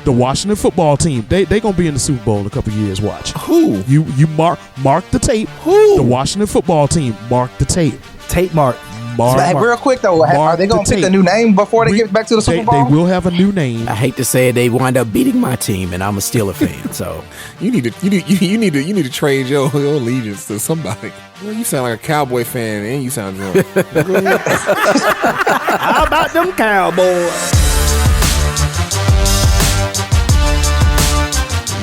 The Washington football team. They gonna be in the Super Bowl in a couple years. Watch. Who? You mark the tape. Who? The Washington football team. Mark the tape. Tape mark. Real quick though, are they gonna pick a new name before they get back to the Super Bowl? They will have a new name. I hate to say it, they wind up beating my team, and I'm a Steeler fan. So you need to trade your allegiance to somebody. Well, you sound like a Cowboy fan, and you sound drunk. how about them Cowboys?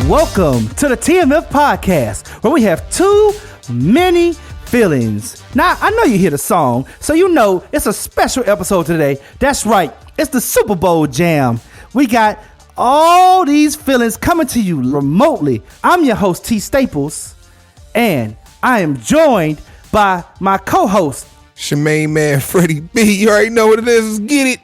Welcome to the TMF podcast, where we have too many feelings. Now, I know you hear the song, so you know it's a special episode today. That's right, it's the Super Bowl jam. We got all these feelings coming to you remotely. I'm your host, T. Staples, and I am joined by my co-host, Shemaine man, Freddie B. You already know what it is. Let's get it.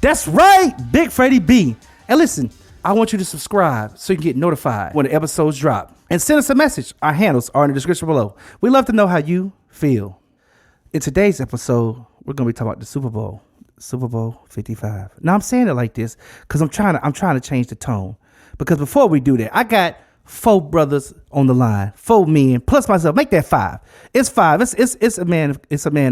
That's right, Big Freddie B. And listen, I want you to subscribe so you can get notified when the episodes drop. And send us a message. Our handles are in the description below. We'd love to know how you feel. In today's episode, we're going to be talking about the Super Bowl. Super Bowl 55. Now, I'm saying it like this because I'm trying to change the tone. Because before we do that, I got 4 brothers on the line, 4 men, plus myself. Make that 5. It's 5. It's a man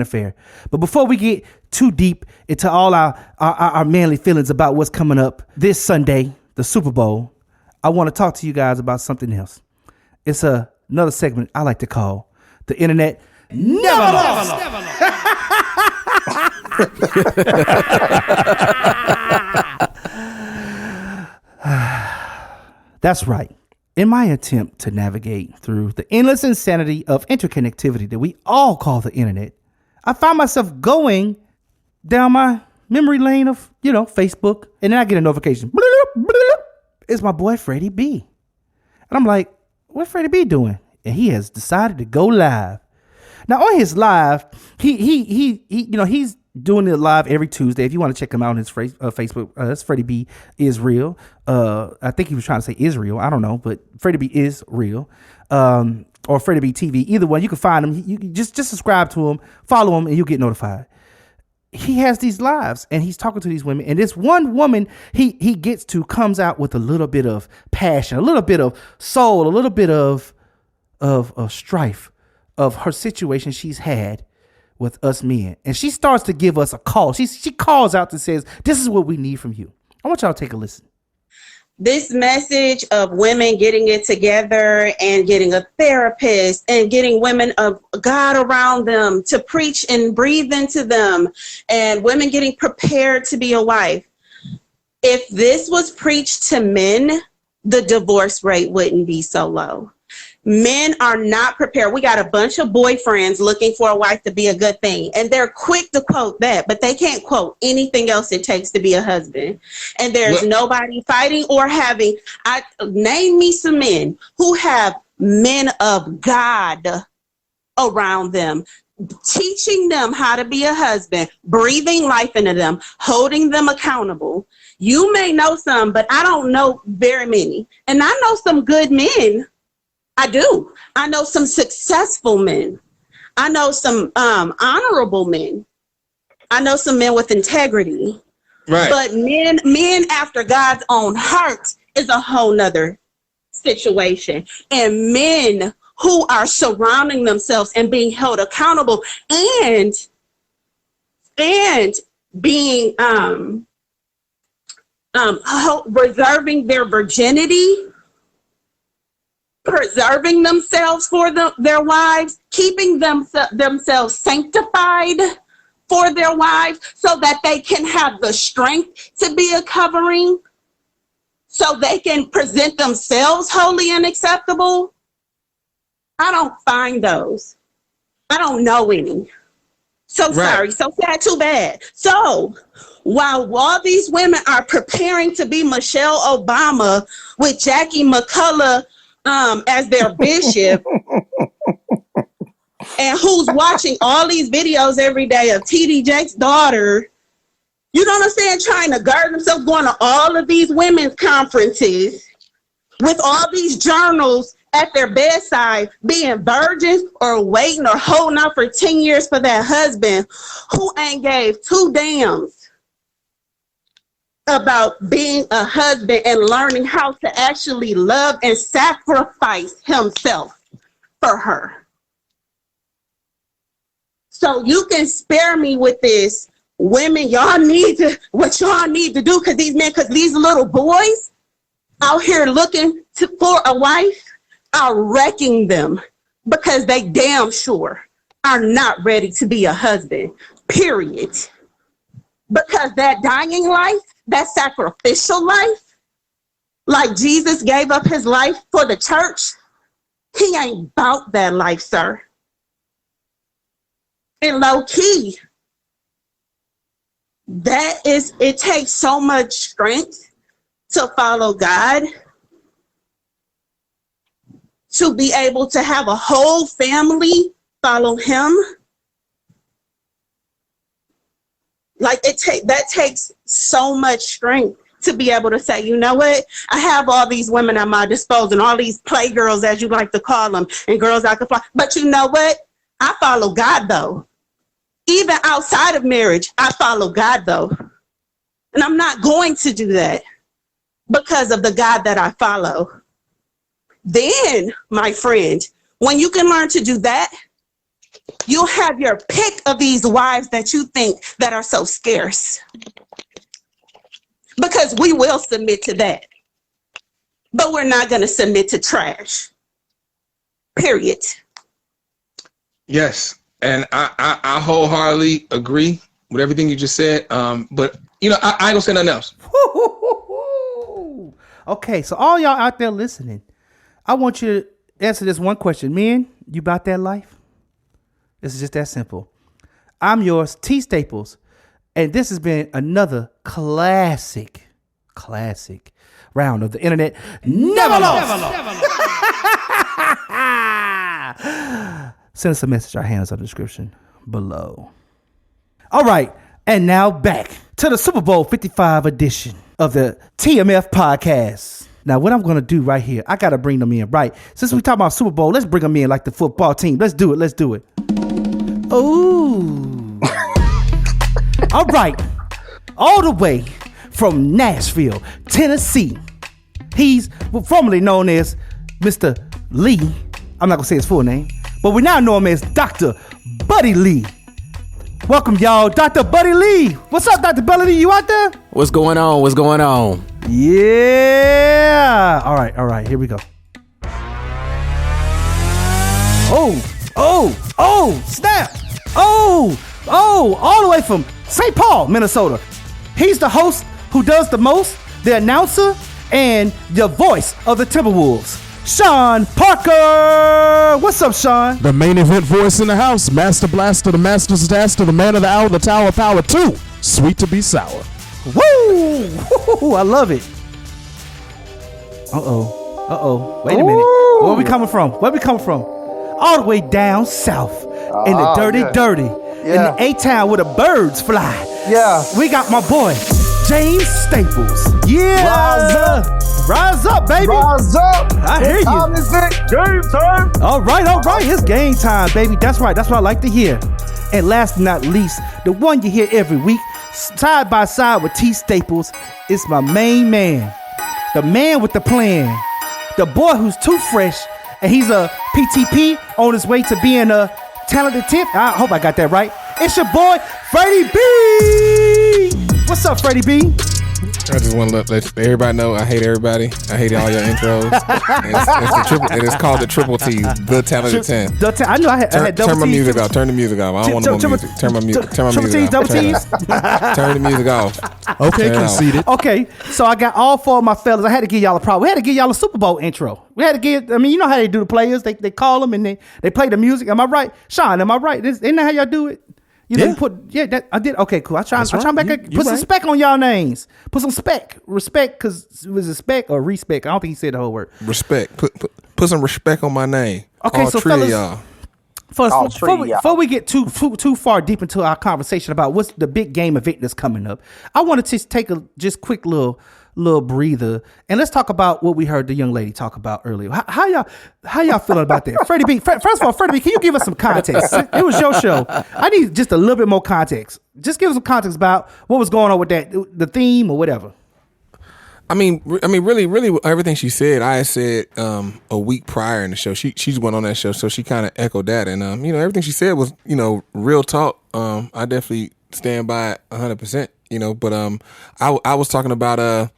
affair. But before we get too deep into all our manly feelings about what's coming up this Sunday, the Super Bowl, I want to talk to you guys about something else. It's another segment I like to call the Internet Never Lost. That's right. In my attempt to navigate through the endless insanity of interconnectivity that we all call the internet, I found myself going down my memory lane of, Facebook, and then I get a notification. It's my boy Freddie B. And I'm like, what's Freddie B doing? And he has decided to go live. Now on his live, he's doing it live every Tuesday. If you want to check him out on his Facebook, that's Freddie B is real. I think he was trying to say Israel. I don't know, but Freddie B is real. Or Freddie B TV. Either one, you can find him. You can just subscribe to him, follow him, and you'll get notified. He has these lives and he's talking to these women, and this one woman he gets to comes out with a little bit of passion, a little bit of soul, a little bit of strife of her situation she's had with us men, and she starts to give us a call. She calls out and says, "This is what we need from you." I want y'all to take a listen. This message of women getting it together and getting a therapist and getting women of God around them to preach and breathe into them, and women getting prepared to be a wife. If this was preached to men, the divorce rate wouldn't be so low. Men are not prepared. We got a bunch of boyfriends looking for a wife to be a good thing, and they're quick to quote that, but they can't quote anything else it takes to be a husband. And there's nobody fighting or having. Name me some men who have men of God around them, teaching them how to be a husband, breathing life into them, holding them accountable. You may know some, but I don't know very many. And I know some good men. I do. I know some successful men. I know some honorable men. I know some men with integrity. Right. But men after God's own heart is a whole nother situation. And men who are surrounding themselves and being held accountable and being reserving their virginity, preserving themselves for their wives, keeping themselves sanctified for their wives so that they can have the strength to be a covering, so they can present themselves holy and acceptable. I don't find those. I don't know any. So sorry, so sad, too bad. So while all these women are preparing to be Michelle Obama with Jackie McCullough as their bishop, and who's watching all these videos every day of TD Jakes' daughter, you know what I'm saying, trying to guard themselves, going to all of these women's conferences with all these journals at their bedside, being virgins or waiting or holding out for 10 years for that husband who ain't gave 2 damns about being a husband and learning how to actually love and sacrifice himself for her. So you can spare me with this. Women, y'all need to, what y'all need to do, because these little boys out here looking for a wife are wrecking them because they damn sure are not ready to be a husband, period. Because that dying life, that sacrificial life, like Jesus gave up his life for the church, he ain't about that life, sir. And low key, it takes so much strength to follow God, to be able to have a whole family follow him. Like that takes so much strength to be able to say, you know what? I have all these women at my disposal and all these playgirls, as you like to call them, and girls I could fly. But you know what? I follow God though. Even outside of marriage, I follow God though. And I'm not going to do that because of the God that I follow. Then, my friend, when you can learn to do that, you'll have your pick of these wives that you think that are so scarce. Because we will submit to that. But we're not going to submit to trash. Period. Yes. And I wholeheartedly agree with everything you just said. But, you know, I ain't gonna say nothing else. Okay, so all y'all out there listening, I want you to answer this one question. Men, you about that life? This is just that simple. I'm yours, T Staples, and this has been another classic round of the internet. Never lost. Send us a message. Our handles are in the description below. All right, and now back to the Super Bowl 55 edition of the TMF podcast. Now, what I'm going to do right here, I got to bring them in, right? Since we talk about Super Bowl, let's bring them in like the football team. Let's do it. Ooh. All right. All the way from Nashville, Tennessee. He's formerly known as Mr. Lee. I'm not going to say his full name, but we now know him as Dr. Buddy Lee. Welcome, y'all, Dr. Buddy Lee. What's up, Dr. Buddy Lee? You out there? What's going on? Yeah. All right. Here we go. Oh, snap. Oh, all the way from St. Paul, Minnesota. He's the host who does the most, the announcer, and the voice of the Timberwolves. Sean Parker. What's up, Sean? The main event voice in the house. Master Blaster, the Master's Disaster, the Man of the Hour, the Tower of Power 2. Sweet to be sour. Woo! I love it. Uh-oh. Wait a minute. Where we coming from? All the way down south in the dirty. In the A-town where the birds fly. Yeah. We got my boy, James Staples. Yeah. Rise up, baby. Rise up. I hear you. What time is it? Game time. All right. It's game time, baby. That's right. That's what I like to hear. And last but not least, the one you hear every week, side by side with T Staples, is my main man. The man with the plan. The boy who's too fresh, and he's a PTP on his way to being a talented tip. I hope I got that right. It's your boy, Brady B. What's up, Brady B? I just want to let everybody know I hate everybody. I hate all your intros. It is called the Triple T, the Talented 10. I knew I had double Turn my T's. music off. Turn the music off. I don't want no more music. Turn my music off. Double T's. Turn the music off. Okay, conceded. Okay, so I got all four of my fellas. I had to give y'all a problem. We had to give y'all a Super Bowl intro. You know how they do the players. They call them and they play the music. Am I right? Sean, am I right? Isn't that how y'all do it? I did. Okay, cool. I try back. Put some spec on y'all names. Put some respect, because it was a spec or respect. I don't think he said the whole word. Respect. Put some respect on my name. Okay, all so three fellas, of y'all. before we get too far deep into our conversation about what's the big game event that's coming up, I wanted to take a just quick little little breather, and let's talk about what we heard the young lady talk about earlier. How y'all feeling about that? Freddie B, first of all, Freddie B, can you give us some context? It was your show. I need just a little bit more context. Just give us some context about what was going on with that, the theme or whatever. I mean, really, everything she said, I had said a week prior in the show. She's went on that show, so she kind of echoed that, and everything she said was real talk. I definitely stand by it 100%. But I was talking about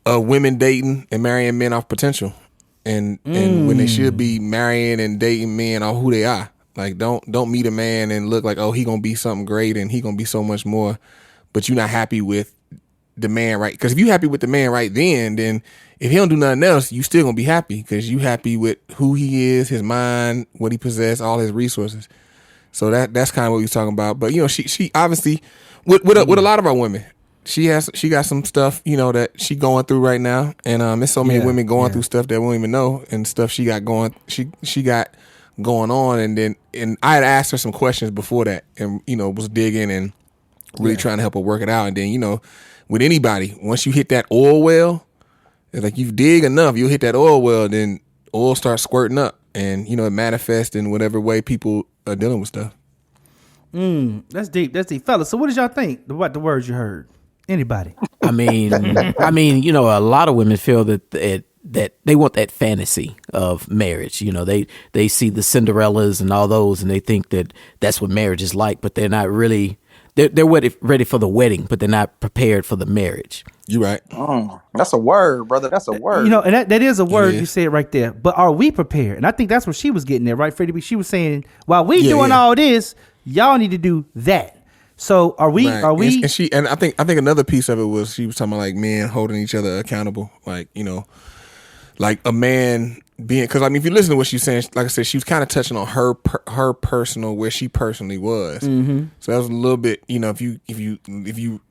women dating and marrying men off potential, and when they should be marrying and dating men off who they are. Like don't meet a man and look like, oh, he gonna be something great and he gonna be so much more, but you're not happy with the man, right? Because if you happy with the man right then if he don't do nothing else, you still gonna be happy because you happy with who he is, his mind, what he possesses, all his resources. So that's kind of what we was talking about. But she obviously with a lot of our women, she got some stuff that she going through right now, and there's so many women going through stuff that we don't even know, and stuff she got going on, and I had asked her some questions before that, and was digging and really trying to help her work it out, and then with anybody, once you hit that oil well, it's like you dig enough, you'll hit that oil well, then oil starts squirting up, and it manifests in whatever way people are dealing with stuff. That's deep, fellas. So what did y'all think about the words you heard? Anybody? I mean, a lot of women feel that they want that fantasy of marriage. They see the Cinderellas and all those, and they think that that's what marriage is like, but they're not really. They're ready for the wedding, but they're not prepared for the marriage. You right. That's a word, brother. That's a word. And that is a word you said right there. But are we prepared? And I think that's what she was getting at, right, Freddie? She was saying, while we doing all this, y'all need to do that. So are we? Right. Are we? And I think another piece of it was she was talking about like men holding each other accountable, like like a man being, because if you listen to what she's saying, like I said, she was kind of touching on her personal, where she personally was. Mm-hmm. So that was a little bit, if you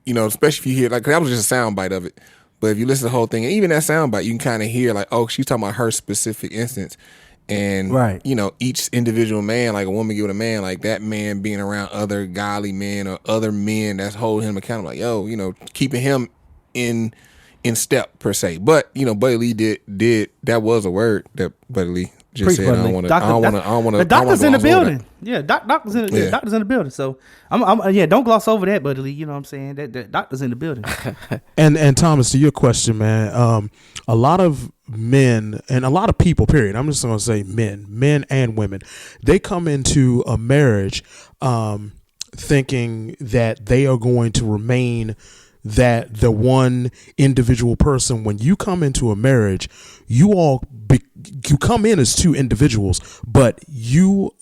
especially if you hear, like, 'cause that was just a sound bite of it. But if you listen to the whole thing, and even that sound bite, you can kind of hear like, oh, she's talking about her specific instance. And, each individual man, like a woman get with a man, like that man being around other godly men or other men that's holding him accountable, like, keeping him in step per se. But Buddy Lee did that was a word that Buddy Lee just said. I don't want to. The doctor's in the building. Yeah, doctor's in the building. So I'm don't gloss over that, Buddy Lee. You know what I'm saying? That doctor's in the building. And Thomas, to your question, man, a lot of men and a lot of people, period, I'm just going to say men and women, they come into a marriage thinking that they are going to remain that the one individual person. When you come into a marriage, you come in as two individuals, but you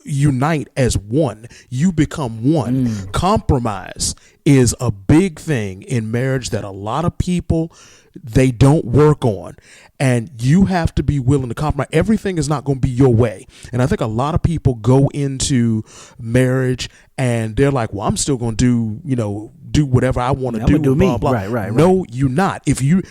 unite as one. You become one. Compromise is a big thing in marriage that a lot of people, they don't work on, and you have to be willing to compromise. Everything is not going to be your way, and I think a lot of people go into marriage and they're like, well, I'm still going to do whatever I want to do. Do blah, me. blah. Right. No, you're not. You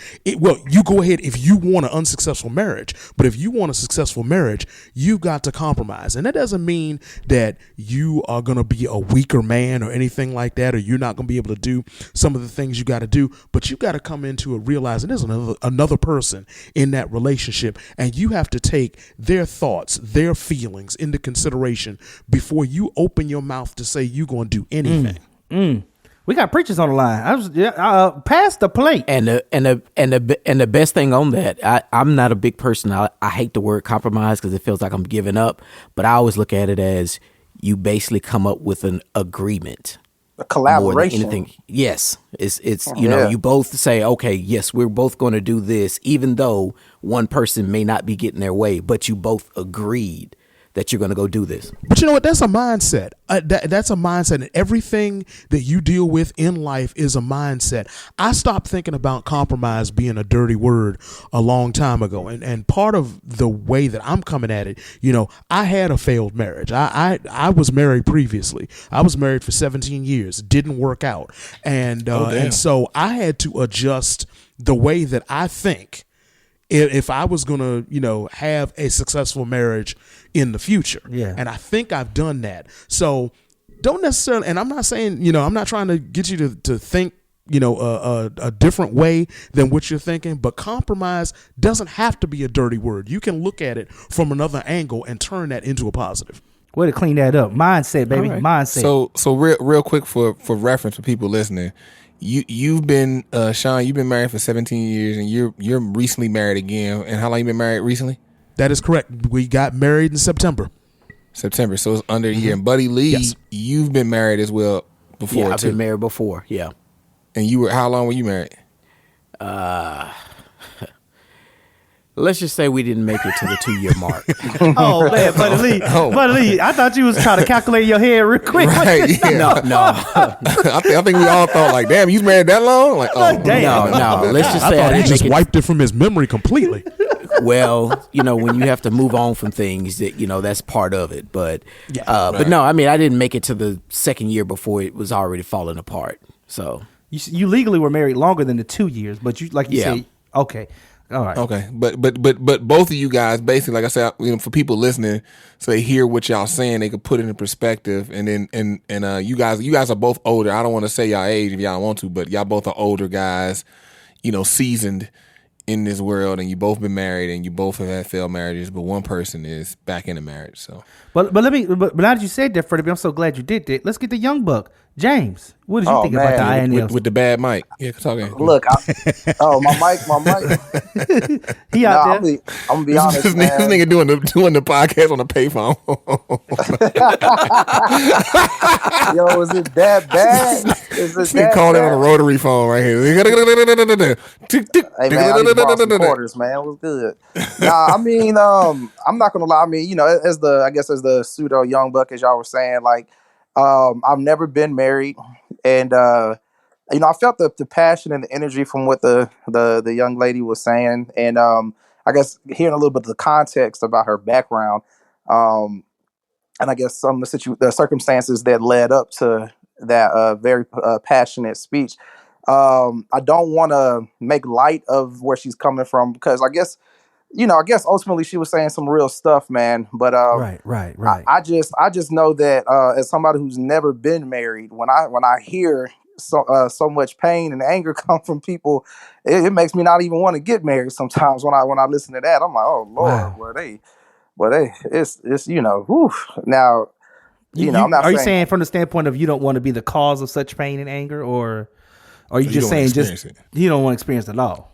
go ahead if you want an unsuccessful marriage, but if you want a successful marriage, you got to compromise. And that doesn't mean that you are going to be a weaker man or anything like that, or you're not going to be able to do some of the things you got to do, but you got to come into it realizing there's another person in that relationship, and you have to take their thoughts, their feelings into consideration before you open your mouth to say you're going to do anything. We got preachers on the line. Pass the plate. And the best thing on that, I'm not a big person. I hate the word compromise because it feels like I'm giving up. But I always look at it as you basically come up with an agreement, a collaboration. More than anything. Yes, it's you both say, okay, yes, we're both going to do this, even though one person may not be getting their way, but you both agreed that you're going to go do this. But you know what? That's a mindset. That's a mindset. And everything that you deal with in life is a mindset. I stopped thinking about compromise being a dirty word a long time ago. And part of the way that I'm coming at it, I had a failed marriage. I was married previously. I was married for 17 years. It didn't work out. And so I had to adjust the way that I think if I was going to, have a successful marriage in the future. Yeah. And I think I've done that. So don't necessarily, and I'm not saying, I'm not trying to get you to think a different way than what you're thinking. But compromise doesn't have to be a dirty word. You can look at it from another angle and turn that into a positive. Way to clean that up. Mindset, baby. Right. Mindset. So real quick for reference for people listening, you've been Sean, you've been married for 17 years and you're recently married again. And how long you been married recently? That is correct. We got married in September. So it's under a year. And Buddy Lee, Yes. You've been married as well before Yeah, I've too. been married before. Yeah. And how long were you married? Let's just say we didn't make it to the 2-year mark. Oh man, Buddy Lee. Buddy Lee, I thought you was trying to calculate in your head real quick. Right, yeah. No. I think we all thought like, damn, you was married that long? Like, oh, Damn. No. Let's just I say thought I he didn't just make it. wiped it from his memory completely. Well, when you have to move on from things, that that's part of it. But but no, I mean, I didn't make it to the second year before it was already falling apart. So You legally were married longer than the 2 years, but you Yeah. say, okay, all right. okay. But both of you guys, basically, like I said, for people listening, so they hear what y'all saying, they can put it in perspective. And then you guys are both older. I don't want to say y'all age if y'all want to, but y'all both are older guys, seasoned in this world, and you both been married and you both have had failed marriages, but one person is back in a marriage. So But now that you said that, Freddie, I'm so glad you did that. Let's get the young buck, James. What did you think about the INL? with the bad mic. Yeah, talk in. Look, my mic. He out there. I'm gonna be honest, This man. nigga doing the podcast on the payphone. Yo, is it that bad? Is it This nigga that called in on bad? a rotary phone right here. Hey man, I need to borrow some quarters, man. It was good. Nah, I mean, I'm not gonna lie. I mean, as the pseudo young buck, as y'all were saying, like, I've never been married, and I felt the passion and the energy from what the young lady was saying, and I guess hearing a little bit of the context about her background, and I guess some of the circumstances that led up to that very passionate speech. I don't want to make light of where she's coming from because I guess ultimately she was saying some real stuff, man. But Right. I just know that as somebody who's never been married, when I hear so much pain and anger come from people, it makes me not even want to get married. Sometimes when I listen to that, I'm like, oh Lord, Wow. it's whew. Now, I'm not. Are you saying from the standpoint of you don't want to be the cause of such pain and anger, or are you just saying you don't want to experience it at all?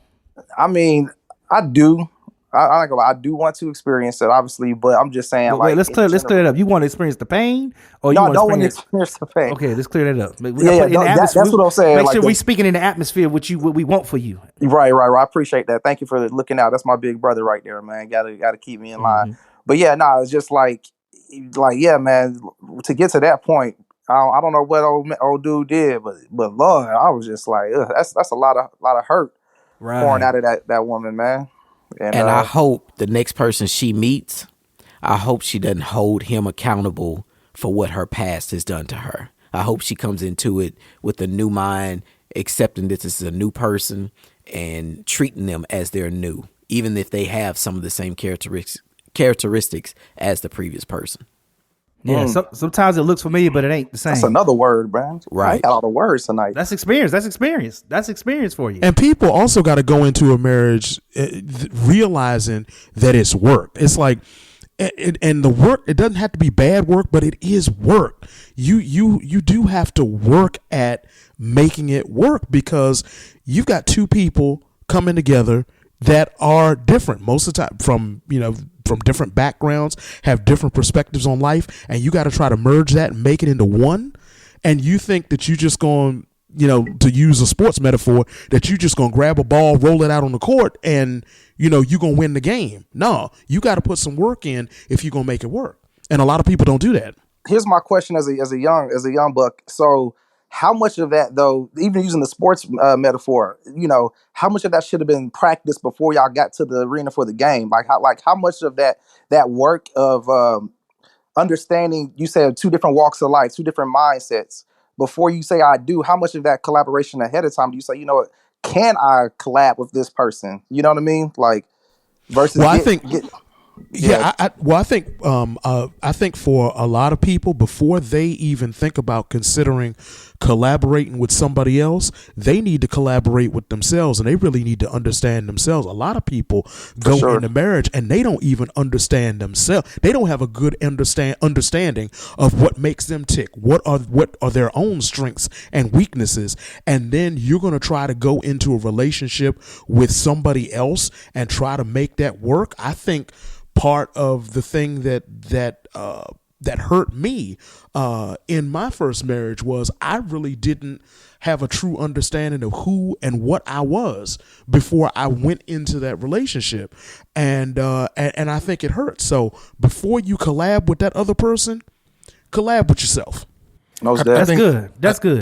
I mean, I do. I do want to experience it, obviously, but I'm just saying. Wait, let's clear it up. You want to experience the pain, or no, I don't want to experience the pain. Okay, let's clear that up. That's what I'm saying. Make like sure we speaking in the atmosphere what we want for you. Right. I appreciate that. Thank you for looking out. That's my big brother right there, man. Got to keep me in line. But yeah, it's just like yeah, man. To get to that point, I don't know what old dude did, but Lord, I was just like, that's a lot of hurt pouring out of that woman, man. And I hope the next person she meets, I hope she doesn't hold him accountable for what her past has done to her. I hope she comes into it with a new mind, accepting that this is a new person and treating them as they're new, even if they have some of the same characteristics as the previous person. Yeah, sometimes it looks familiar, but it ain't the same. That's another word, man. Right. I got all the words tonight. That's experience. That's experience for you. And people also got to go into a marriage realizing that it's work. It's like, and the work, it doesn't have to be bad work, but it is work. You do have to work at making it work because you've got two people coming together that are different most of the time from different backgrounds, have different perspectives on life, and you got to try to merge that and make it into one. And you think that you just going, to use a sports metaphor, that you just going to grab a ball, roll it out on the court, and you're going to win the game. No, you got to put some work in if you're going to make it work. And a lot of people don't do that. Here's my question as a young buck. So how much of that, though, even using the sports metaphor, how much of that should have been practiced before y'all got to the arena for the game? How much of that work of understanding, you said two different walks of life, two different mindsets, before you say I do, how much of that collaboration ahead of time do you say, can I collab with this person? You know what I mean? Like versus I think for a lot of people, before they even think about considering collaborating with somebody else, they need to collaborate with themselves, and they really need to understand themselves. A lot of people go into marriage and they don't even understand themselves. They don't have a good understanding of what makes them tick. What are their own strengths and weaknesses, and then you're going to try to go into a relationship with somebody else and try to make that work. I think part of the thing that hurt me in my first marriage was I really didn't have a true understanding of who and what I was before I went into that relationship, and I think it hurts. So before you collab with that other person, collab with yourself. That's good.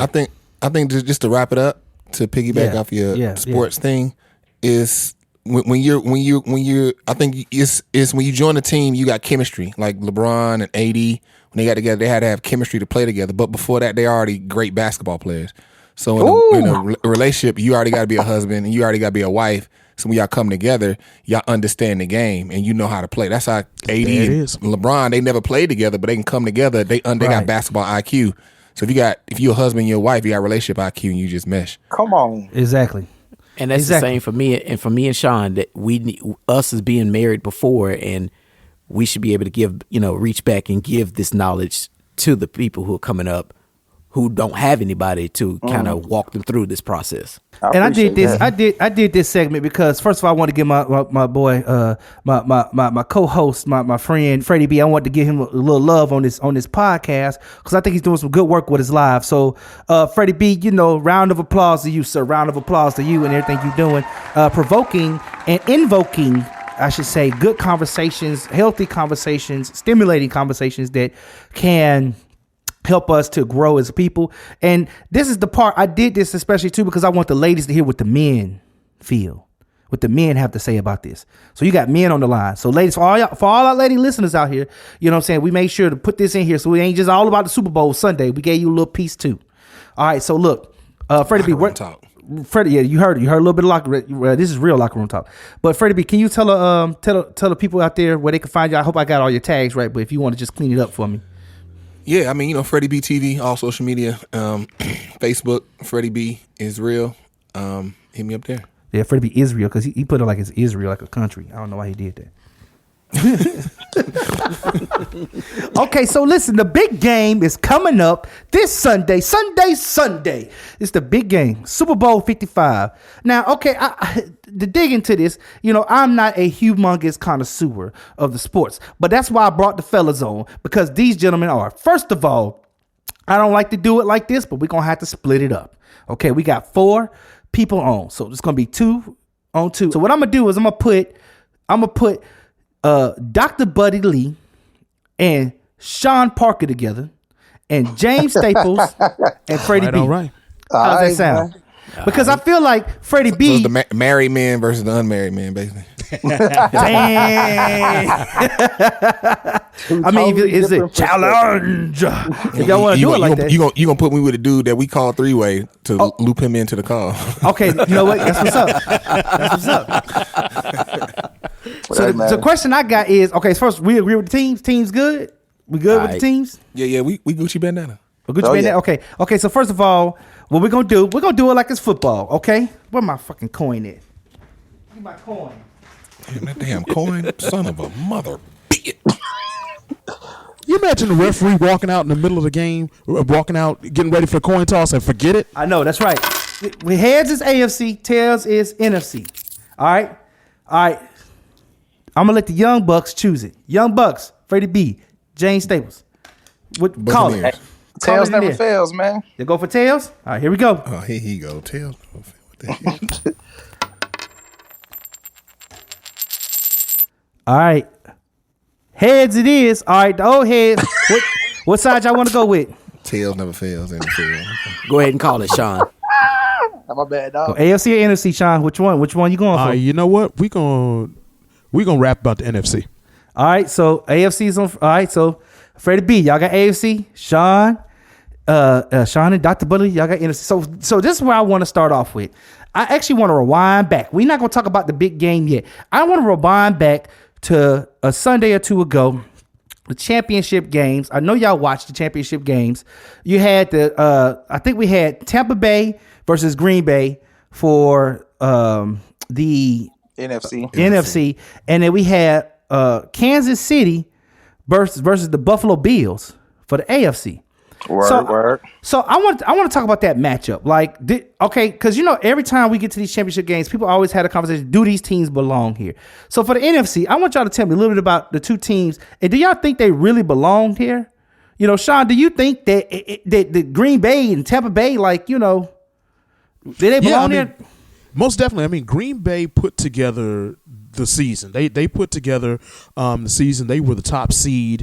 I think just to wrap it up, to piggyback off your sports thing, is when you're I think it's when you join a team, you got chemistry. Like LeBron and AD, when they got together, they had to have chemistry to play together. But before that, they're already great basketball players. So in a relationship, you already got to be a husband and you already got to be a wife. So when y'all come together, y'all understand the game and you know how to play. That's how AD and LeBron, they never played together, but they can come together. They got basketball IQ. So if you're a husband and your wife, you got relationship IQ and you just mesh. Come on. Exactly. And that's the same for me and Sean, that us as being married before, and we should be able to give, reach back and give this knowledge to the people who are coming up who don't have anybody to kind of walk them through this process. I did this. I did this segment because first of all, I want to give my boy, my co-host, my friend Freddie B. I want to give him a little love on this podcast because I think he's doing some good work with his live. So, Freddie B, round of applause to you, sir. Round of applause to you and everything you're doing, provoking and invoking, I should say, good conversations, healthy conversations, stimulating conversations that can help us to grow as people. And this is the part I did this especially too because I want the ladies to hear what the men feel, what the men have to say about this. So you got men on the line. So ladies, for all our lady listeners out here, you know what I'm saying, we made sure to put this in here so it ain't just all about the Super Bowl Sunday. We gave you a little piece too. All right, so look, Freddie B, Freddie, yeah, you heard a little bit of locker room. This is real locker room talk. But Freddie B, can you tell the people out there where they can find you? I hope I got all your tags right, but if you want to just clean it up for me. Yeah, I mean, Freddie B TV, all social media, Facebook, Freddie B is real. Hit me up there. Yeah, Freddie B Israel, because he put it like it's Israel, like a country. I don't know why he did that. Okay, so listen, the big game is coming up this Sunday. It's the big game, Super Bowl 55. Now, okay, to dig into this, I'm not a humongous connoisseur of the sports, but that's why I brought the fellas on, because these gentlemen are. First of all, I don't like to do it like this, but we're going to have to split it up. Okay, we got 4 people on, so it's going to be 2 on 2. So what I'm going to do is I'm going to put Dr. Buddy Lee and Sean Parker together, and James Staples and Freddie B. All right. How's that sound? Man. Because I feel like Freddie B. So it's the married man versus the unmarried man, basically. Dang. I mean, it's a challenge. If y'all want to do it like that. You gonna put me with a dude that we call 3-way to loop him into the call. Okay, you know what? That's what's up. So the question I got is, okay, first, we agree with the teams? Teams good? We good with the teams? Yeah, we Gucci bandana. Bandana? Okay, so first of all, what we're going to do it like it's football, okay? Where my fucking coin at? Give me my coin. Damn, that damn coin, son of a mother bitch. You imagine the referee walking out in the middle of the game, getting ready for the coin toss and forget it? I know, that's right. Heads is AFC, tails is NFC. All right? I'm going to let the Young Bucks choose it. Young Bucks, Freddie B, James Staples. Call it. Tails never fails, man. They go for tails? All right, here we go. Oh, here he go. Tails. All right. Heads it is. All right, the old heads. What side y'all want to go with? Tails never fails. Go ahead and call it, Sean. My bad, dog. AFC or NFC, Sean? Which one you going for? You know what? We gonna rap about the NFC. All right, so AFC's on. All right, so Freddie B, y'all got AFC. Sean and Dr. Buddy, y'all got NFC. So this is where I want to start off with. I actually want to rewind back. We're not going to talk about the big game yet. I want to rewind back to a Sunday or two ago the championship games. I know y'all watched the championship games. You had I think we had Tampa Bay versus Green Bay for the NFC, and then we had Kansas City versus the Buffalo Bills for the AFC. Word. So I want to talk about that matchup. Like, because every time we get to these championship games, people always had a conversation. Do these teams belong here? So for the NFC, I want y'all to tell me a little bit about the two teams. And do y'all think they really belonged here? Sean, do you think that the Green Bay and Tampa Bay, did they belong there? Most definitely. I mean, Green Bay put together the season. They put together the season. They were the top seed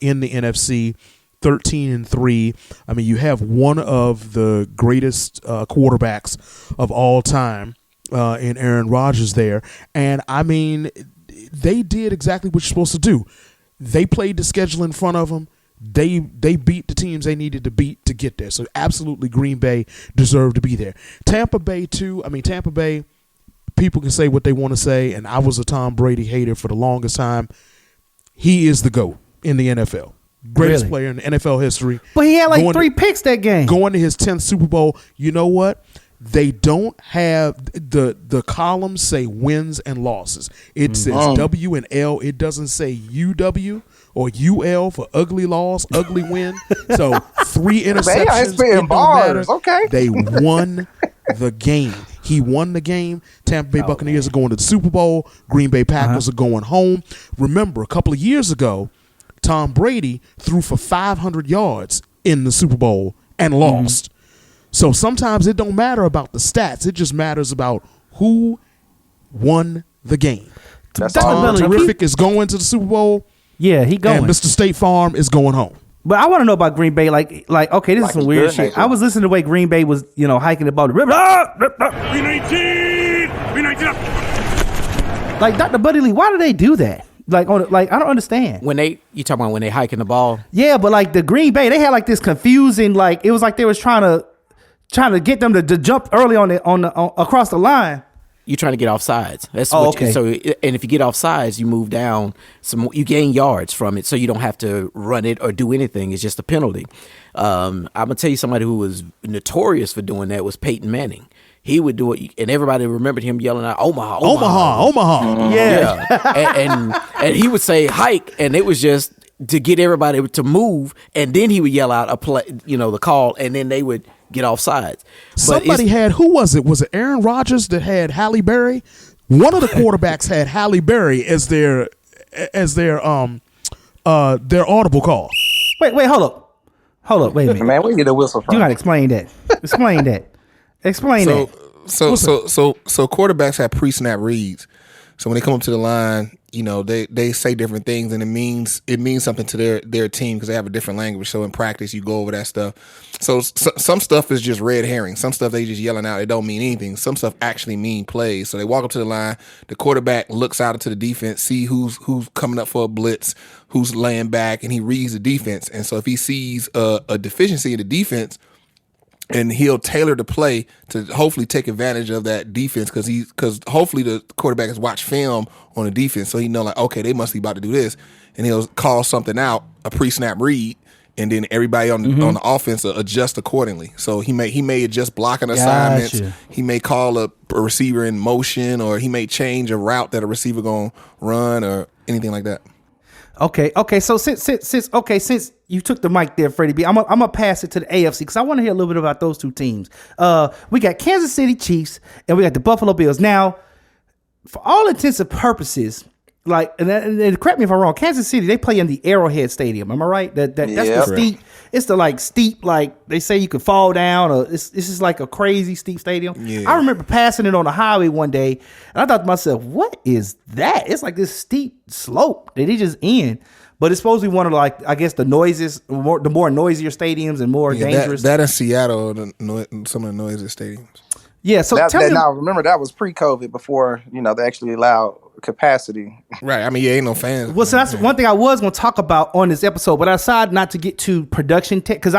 in the NFC. 13-3. I mean, you have one of the greatest quarterbacks of all time in Aaron Rodgers there. And I mean, they did exactly what you're supposed to do. They played the schedule in front of them. They beat the teams they needed to beat to get there. So absolutely, Green Bay deserved to be there. Tampa Bay too. I mean, Tampa Bay, people can say what they want to say, and I was a Tom Brady hater for the longest time. He is the GOAT in the NFL. Greatest player in NFL history. But he had 3 picks that game. Going to his 10th Super Bowl. You know what? They don't have the columns say wins and losses. It says W and L. It doesn't say UW or UL for ugly loss, ugly win. So 3 interceptions. They ain't bars. Okay. They won the game. He won the game. Tampa Bay Buccaneers are going to the Super Bowl. Green Bay Packers are going home. Remember, a couple of years ago, Tom Brady threw for 500 yards in the Super Bowl and lost. So sometimes it don't matter about the stats. It just matters about who won the game. Tom Terrific is going to the Super Bowl. Yeah, he going. And Mr. State Farm is going home. But I want to know about Green Bay. Okay, this is some weird shit. I was listening to the way Green Bay was, hiking the ball. Like Dr. Buddy Lee, why do they do that? I don't understand. You talking about when they hiking the ball? Yeah, but the Green Bay, they had this confusing, it was like they was trying to get them to jump early on across the line. You're trying to get off sides. That's okay. And if you get off sides, you move down you gain yards from it, so you don't have to run it or do anything. It's just a penalty. I'm gonna tell you, somebody who was notorious for doing that was Peyton Manning. He would do it, and everybody remembered him yelling out, Omaha. Yeah. And he would say hike, and it was just to get everybody to move, and then he would yell out a play, the call, and then they would get off sides. Somebody had, who was it? Was it Aaron Rodgers that had Halle Berry? One of the quarterbacks had Halle Berry as their audible call. Wait, hold up, wait a minute. Man, we get a whistle from. You gotta explain that. Explain that. So quarterbacks have pre-snap reads. So when they come up to the line, they say different things, and it means something to their team because they have a different language. So in practice, you go over that stuff. So some stuff is just red herring. Some stuff they just yelling out. It don't mean anything. Some stuff actually mean plays. So they walk up to the line. The quarterback looks out into the defense, see who's coming up for a blitz, who's laying back, and he reads the defense. And so if he sees a deficiency in the defense, and he'll tailor the play to hopefully take advantage of that defense because hopefully the quarterback has watched film on the defense, so he know okay, they must be about to do this, and he'll call something out, a pre-snap read, and then everybody on the offense will adjust accordingly. So he may adjust blocking assignments, he may call a receiver in motion, or he may change a route that a receiver gonna run or anything like that. Okay. So since you took the mic there, Freddie B, I'm gonna pass it to the AFC because I want to hear a little bit about those two teams. We got Kansas City Chiefs and we got the Buffalo Bills. Now, for all intents and purposes, and correct me if I'm wrong, Kansas City, they play in the Arrowhead Stadium. Am I right? That's the steep. It's the steep, they say you could fall down, or it's just a crazy steep stadium. Yeah. I remember passing it on the highway one day, and I thought to myself, what is that? It's like this steep slope that it just in. But it's supposed to be one of I guess the more noisier stadiums and more dangerous. That in Seattle, some of the noisiest stadiums. Yeah, so now remember that was pre-COVID before they actually allowed capacity. Right. I mean, ain't no fans. Well, so that's one thing I was going to talk about on this episode, but I decided not to get to production tech because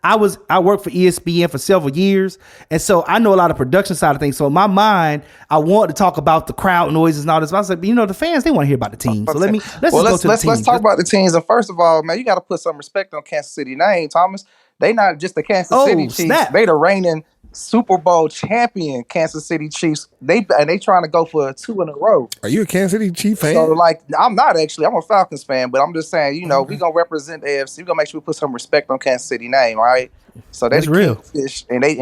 I worked for ESPN for several years, and so I know a lot of production side of things. So in my mind, I wanted to talk about the crowd noises and all this. But I was like, the fans, they want to hear about the team. So let's talk about the teams. And first of all, man, you got to put some respect on Kansas City name, Thomas. They not just the Kansas City Chiefs. Snap. They the reigning Super Bowl champion Kansas City Chiefs. They trying to go for 2 in a row. Are you a Kansas City Chief fan? So like, I'm not actually. I'm a Falcons fan, but I'm just saying, we gonna represent the AFC. We gonna make sure we put some respect on Kansas City name, all right? So that's real. Kingfish, and they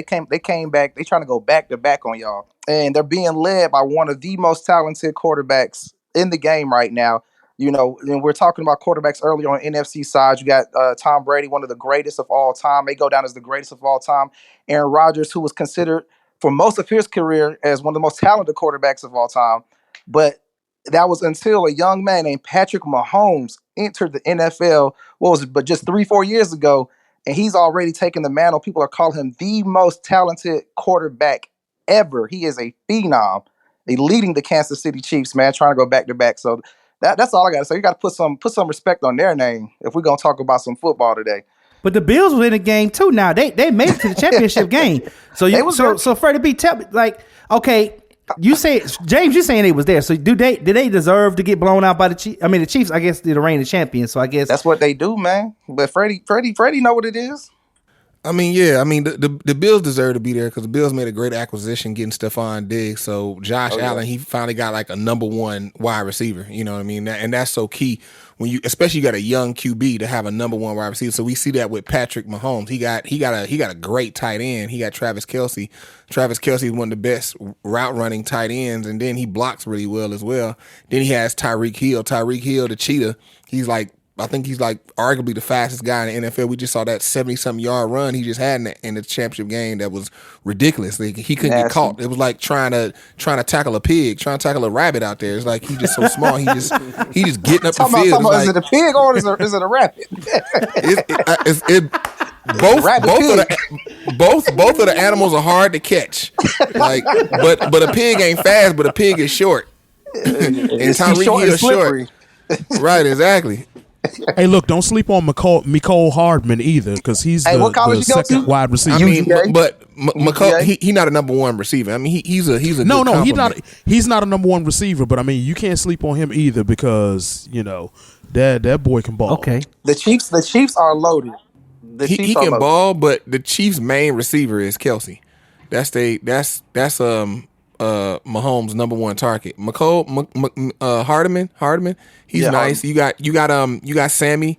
came back. They trying to go back to back on y'all, and they're being led by one of the most talented quarterbacks in the game right now. And we're talking about quarterbacks earlier on NFC side. You got Tom Brady, one of the greatest of all time. They go down as the greatest of all time. Aaron Rodgers, who was considered for most of his career as one of the most talented quarterbacks of all time. But that was until a young man named Patrick Mahomes entered the NFL, but just 3-4 years ago, and he's already taken the mantle. People are calling him the most talented quarterback ever. He is a phenom, leading the Kansas City Chiefs, man, trying to go back to back. So that's all I got to say. You got to put some respect on their name if we're gonna talk about some football today. But the Bills were in the game too. Now they made it to the championship game. So Freddie B, okay. You say James, you saying they was there. So did they deserve to get blown out by the Chiefs? I mean, the Chiefs, I guess, they're the reigning champions. So I guess that's what they do, man. But Freddie know what it is. I mean, yeah. I mean, the Bills deserve to be there because the Bills made a great acquisition getting Stephon Diggs. So Josh Allen, he finally got like a number one wide receiver. You know what I mean? And that's so key when especially you got a young QB to have a number one wide receiver. So we see that with Patrick Mahomes. He got a great tight end. He got Travis Kelce. Travis Kelce is one of the best route running tight ends, and then he blocks really well as well. Then he has Tyreek Hill. Tyreek Hill, the cheetah. I think he's like arguably the fastest guy in the NFL. We just saw that 70-something yard run he just had in the championship game that was ridiculous. Like, he couldn't get caught. It was like trying to tackle a pig, trying to tackle a rabbit out there. It's like he's just so small. He just getting up the field. Is it a pig or is it a rabbit? Both of the animals are hard to catch. Like, but a pig ain't fast, but a pig is short. And Tyreek Hill is short. Right, exactly. Hey, look, don't sleep on Mecole Hardman either, because he's the second wide receiver. I mean, but Mecole, he not a number one receiver. I mean, he's a no, he's not a number one receiver. But I mean, you can't sleep on him either because that boy can ball. Okay, the Chiefs are loaded. He can ball, but the Chiefs' main receiver is Kelce. That's Mahomes' number one target. Hardman, he's nice. Hardman. You got Sammy.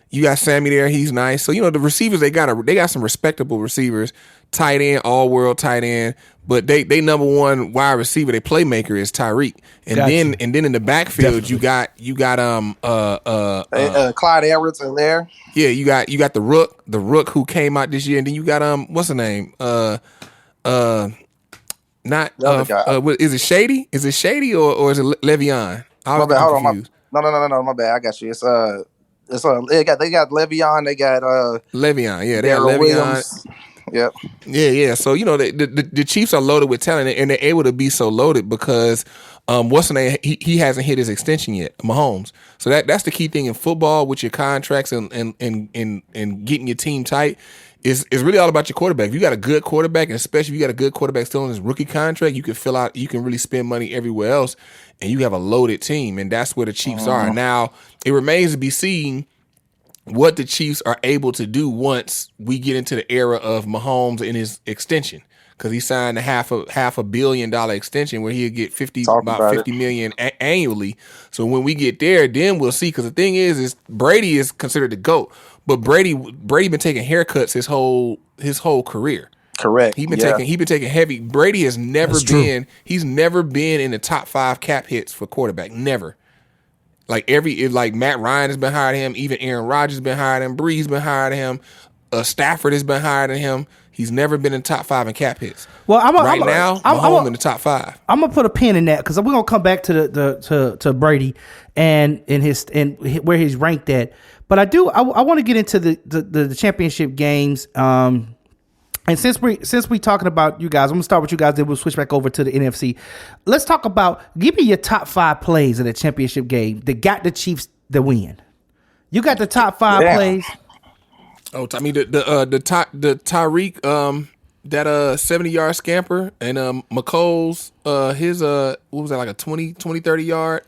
You got Sammy there. He's nice. So the receivers they got some respectable receivers. Tight end, all world tight end. But they number one wide receiver, their playmaker is Tyreek. And then in the backfield you got Clyde Edwards in there. Yeah, you got the Rook who came out this year, and then you got what's the name? Not is it Shady? Is it Shady or is it Le'Veon? My bad. Hold on. No. My bad. I got you. They got Le'Veon. They got Le'Veon. Yeah, they got Le'Veon. Williams. Yep. Yeah. So the Chiefs are loaded with talent, and they're able to be so loaded because what's the name? He hasn't hit his extension yet, Mahomes. So that's the key thing in football with your contracts and getting your team tight. It's really all about your quarterback. If you got a good quarterback, and especially if you got a good quarterback still on his rookie contract, you can really spend money everywhere else, and you have a loaded team, and that's where the Chiefs are. Now, it remains to be seen what the Chiefs are able to do once we get into the era of Mahomes and his extension, because he signed a half a billion dollar extension where he'll get about $50 million annually. So when we get there, then we'll see. Because the thing is Brady is considered the GOAT. But Brady been taking haircuts his whole career. Correct. He been taking heavy. Brady has never been. He's never been in the top 5 cap hits for quarterback. Never. Like Matt Ryan has been higher than him. Even Aaron Rodgers has been higher than him. Breeze been higher than him. Stafford has been higher than him. He's never been in the top 5 in cap hits. Well, I'm Mahomes in the top 5. I'm gonna put a pin in that because we're gonna come back to to Brady and where he's ranked at. But I want to get into the championship games. And since we talking about you guys, I'm gonna start with you guys. Then we'll switch back over to the NFC. Let's talk about. Give me your top 5 plays in the championship game that got the Chiefs the win. You got the top 5 plays. Oh, I mean the Tyreek that 70-yard scamper and McColl's his what was that, like a 30 yard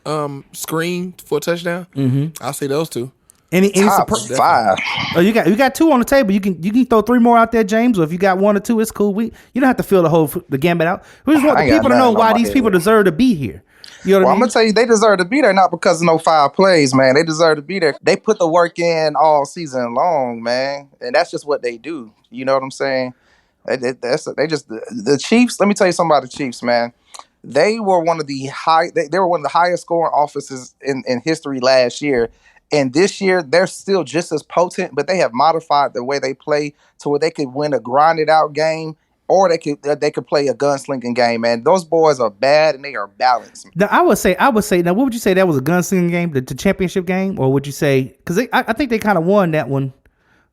screen for a touchdown. Mm-hmm. I'll say those two. Any top 5. Oh, you got 2 on the table. You can throw 3 more out there, James. Or if you got 1 or 2, it's cool. You don't have to fill the gambit out. We just want the people to know why these people deserve to be here. You know what I mean? I'm gonna tell you, they deserve to be there not because of no 5 plays, man. They deserve to be there. They put the work in all season long, man, and that's just what they do. You know what I'm saying? The Chiefs. Let me tell you something about the Chiefs, man. They were one of the highest scoring offenses in history last year. And this year, they're still just as potent, but they have modified the way they play to where they could win a grinded out game, or they could play a gunslinging game. Man, those boys are bad and they are balanced. Now, I would say. Now, what would you say, that was a gunslinging game, the championship game, or would you say, because I think they kind of won that one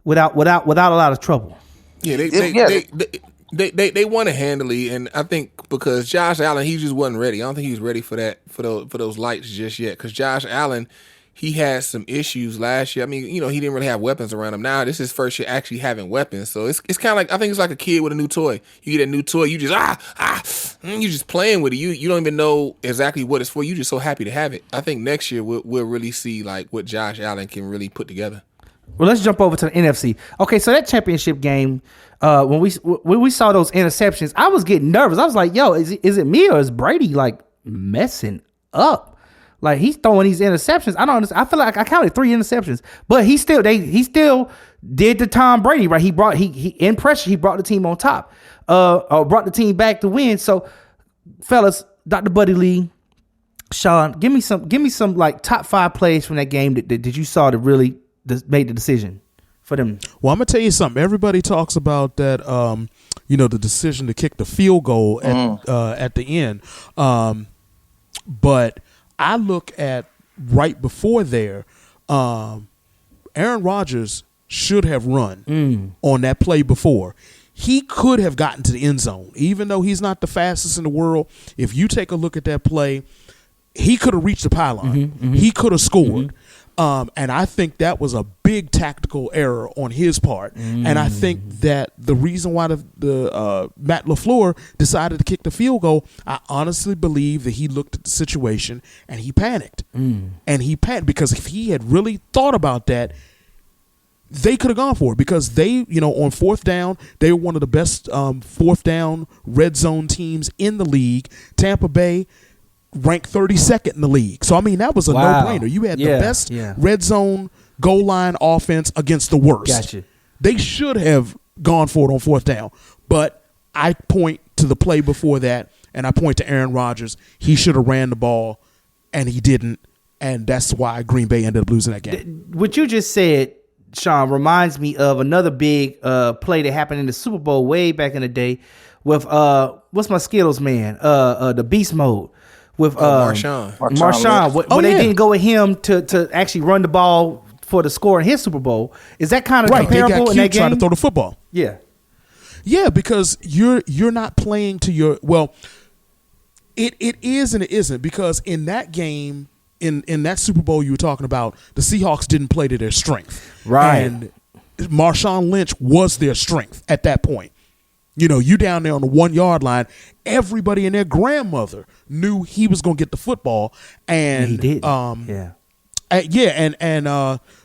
without a lot of trouble. Yeah, they won it handily, and I think because Josh Allen, he just wasn't ready. I don't think he was ready for those lights just yet. Because Josh Allen, he had some issues last year. I mean, he didn't really have weapons around him. Now this is his first year actually having weapons. So it's kind of like, I think it's like a kid with a new toy. You get a new toy, you just you just playing with it. You don't even know exactly what it's for. You just so happy to have it. I think next year we'll really see like what Josh Allen can really put together. Well, let's jump over to the NFC. Okay, so that championship game, when we saw those interceptions, I was getting nervous. I was like, "Yo, is it me or is Brady like messing up? Like he's throwing these interceptions. I don't understand. I feel like I counted 3 interceptions, but he still did the Tom Brady, right? He in pressure, he brought the team on top, or brought the team back to win. So, fellas, Dr. Buddy Lee, Sean, give me some like top 5 plays from that game that you saw that really made the decision for them. Well, I'm gonna tell you something. Everybody talks about that, the decision to kick the field goal at the end, but I look at right before there, Aaron Rodgers should have run on that play before. He could have gotten to the end zone, even though he's not the fastest in the world. If you take a look at that play, he could have reached the pylon. He could have scored. And I think that was a big tactical error on his part. And I think that the reason why the Matt LaFleur decided to kick the field goal, I honestly believe that he looked at the situation and he panicked. And he panicked because if he had really thought about that, they could have gone for it because they, on 4th down, they were one of the best 4th down red zone teams in the league. Tampa Bay ranked 32nd in the league. So, I mean, that was a no-brainer. You had the best red zone goal line offense against the worst. Gotcha. They should have gone for it on 4th down. But I point to the play before that, and I point to Aaron Rodgers. He should have ran the ball, and he didn't. And that's why Green Bay ended up losing that game. What you just said, Sean, reminds me of another big play that happened in the Super Bowl way back in the day with, what's my Skittles man? The Beast Mode. With Marshawn, when they didn't go with him to actually run the ball for the score in his Super Bowl, is that kind of comparable? They got in that game? Trying to throw the football. Yeah, because you're not playing to your It is and it isn't, because in that game, in that Super Bowl you were talking about, the Seahawks didn't play to their strength, right? And Marshawn Lynch was their strength at that point. You down there on the 1 yard line, everybody and their grandmother knew he was going to get the football, and he did. And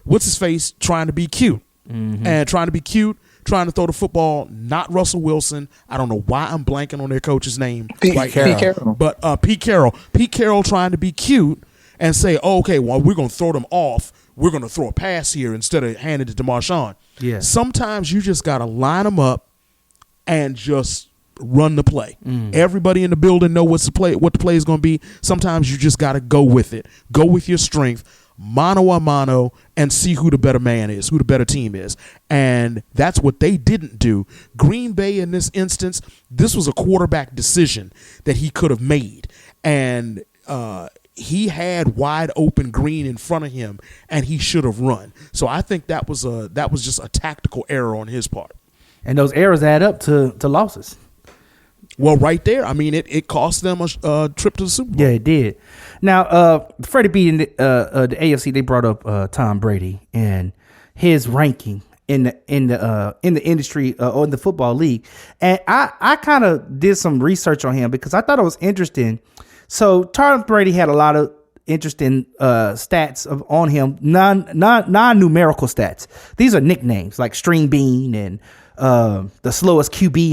what's his face trying to be cute and trying to throw the football. Not Russell Wilson. I don't know why I'm blanking on their coach's name. Pete Carroll. But Pete Carroll. Pete Carroll trying to be cute and say, okay, well, we're going to throw them off. We're going to throw a pass here instead of handing it to Marshawn. Yeah. Sometimes you just got to line them up and just run the play. Everybody in the building know what the play is going to be. Sometimes you just got to go with it. Go with your strength, mano a mano, and see who the better man is, who the better team is. And that's what they didn't do. Green Bay in this instance, this was a quarterback decision that he could have made. And he had wide open green in front of him, and he should have run. So I think that was just a tactical error on his part. And those errors add up to losses. Well, right there, I mean, it cost them a trip to the Super Bowl. Yeah, it did. Now, Freddie B in the AFC, they brought up Tom Brady and his ranking in the industry or in the football league, and I kind of did some research on him because I thought it was interesting. So Tom Brady had a lot of interesting stats on him, non-numerical stats. These are nicknames like String Bean and the slowest QB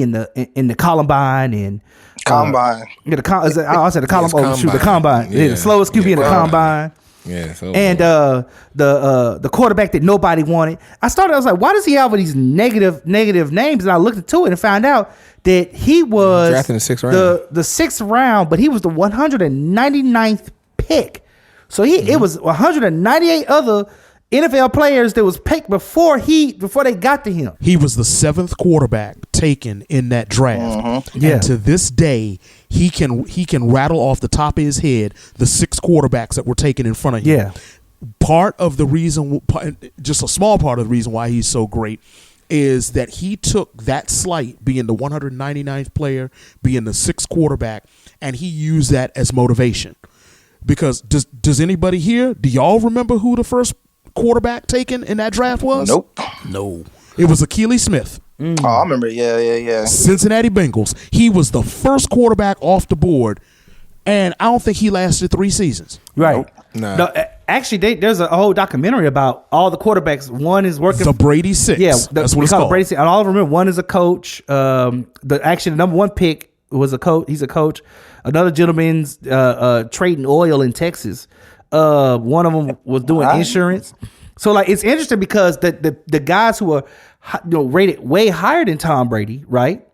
in the Combine and Combine. I said the Combine. The Combine. Yeah, the slowest QB in the Combine. Yeah, so and the quarterback that nobody wanted. I was like, why does he have all these negative names? And I looked into it and found out that he was drafted in the sixth round. The sixth round, but he was the 199th pick. So it was 198 other NFL players that was picked before they got to him. He was the 7th quarterback taken in that draft. Yeah. And to this day, he can rattle off the top of his head the 6 quarterbacks that were taken in front of him. Yeah. Part of the reason, just a small part of the reason why he's so great is that he took that slight, being the 199th player, being the 6th quarterback, and he used that as motivation. Because does anybody here, do y'all remember who the first quarterback taken in that draft was? Nope. No. It was Akili Smith. Oh, I remember. Yeah. Cincinnati Bengals. He was the first quarterback off the board, and I don't think he lasted 3 seasons. Right. Nope. Nah. No, actually, there's a whole documentary about all the quarterbacks. One is working The Brady Six. Yeah, that's what it's called. Brady Six. And all I remember, one is a coach. The number 1 pick was a coach. He's a coach. Another gentleman's trading oil in Texas. One of them was doing insurance. So like it's interesting because the guys who are rated way higher than Tom Brady, right?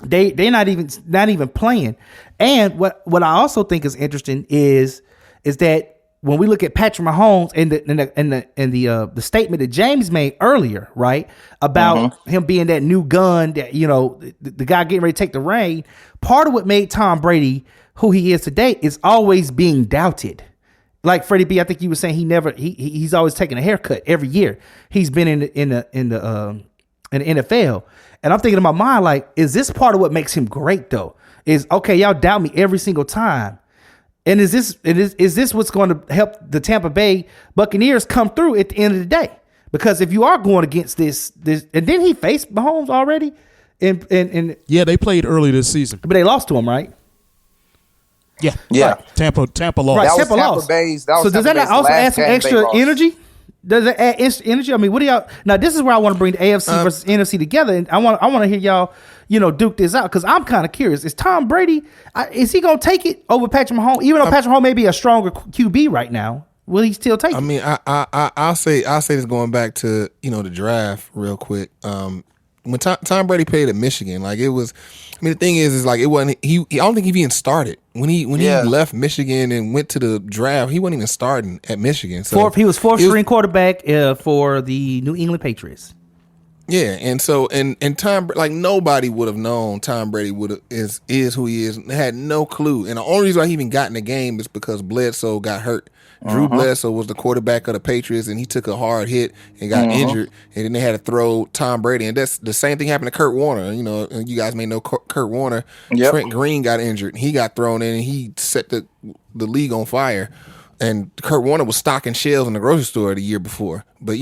They're not even playing. And what I also think is interesting is that when we look at Patrick Mahomes and the statement that James made earlier, right, about him being that new gun, that the guy getting ready to take the reign. Part of what made Tom Brady who he is today is always being doubted. Like Freddie B, I think you were saying he's always taking a haircut every year. He's been in the NFL, and I'm thinking in my mind, like, is this part of what makes him great though? Is okay, y'all doubt me every single time. And is this what's going to help the Tampa Bay Buccaneers come through at the end of the day? Because if you are going against this, and then he faced Mahomes already, and Yeah, they played early this season. but they lost to him, right? Yeah. Yeah. Right. Tampa lost. Right. That was Tampa Tampa lost. Bay's. That was So does Tampa that Bay's also last add some game they extra lost. energy? Does it add extra energy? I mean, what do y'all? Now this is where I want to bring the AFC versus NFC together, and I want to hear y'all, duke this out because I'm kind of curious. Is Tom Brady? Is he gonna take it over Patrick Mahomes? Even though Patrick Mahomes may be a stronger QB right now, will he still take it? I mean, I'll say this going back to the draft real quick. When Tom Brady played at Michigan, like it was. I mean, the thing is like it wasn't. I don't think he even started when he left Michigan and went to the draft. He wasn't even starting at Michigan. So he was fourth string quarterback for the New England Patriots. Yeah, and so and Tom, like nobody would have known Tom Brady is who he is. Had no clue, and the only reason why he even got in the game is because Bledsoe got hurt. Drew Bledsoe was the quarterback of the Patriots, and he took a hard hit and got injured, and then they had to throw Tom Brady, and that's the same thing happened to Kurt Warner. You guys may know Kurt Warner. Yep. Trent Green got injured, and he got thrown in, and he set the league on fire. And Kurt Warner was stocking shelves in the grocery store the year before. But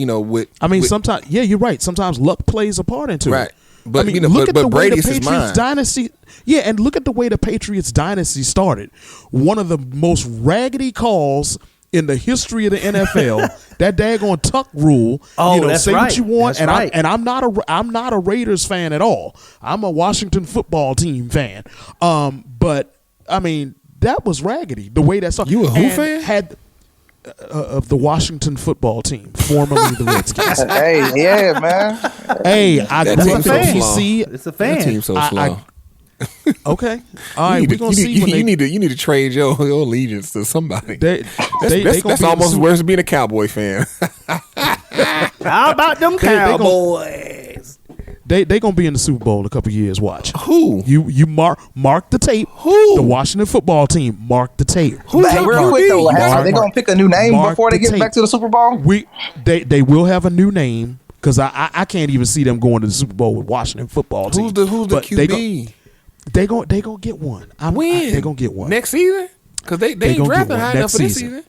sometimes, yeah, you're right. Sometimes luck plays a part into right. it. But look at the way Brady's the his Patriots mind. dynasty. Yeah, and look at the way the Patriots dynasty started. One of the most raggedy calls in the history of the NFL, that daggone tuck rule. Oh, that's say right. what you want, That's right. I'm not a Raiders fan at all. I'm a Washington football team fan. But I mean, that was raggedy. The way that started. You a who fan? Had of the Washington football team, formerly the Redskins. Hey, yeah, man. Hey, I That grew team up so in slow. DC. It's a That fan. team's so slow. Okay, all right, we're gonna see when you need to trade your allegiance to somebody. That's almost as worse as being a Cowboy fan. How about them They gon- Cowboys? They gonna be in the Super Bowl in a couple years. Watch. Who? You mark the tape. Who? The Washington football team. Mark the tape. Hey, real quick though, Mark- are they gonna pick a new name Mark before they the get tape. back to the Super Bowl? They will have a new name because I can't even see them going to the Super Bowl with Washington football team. Who's the QB? They gonna get one. When? They gonna get one next season? Because they ain't drafting high enough for this season.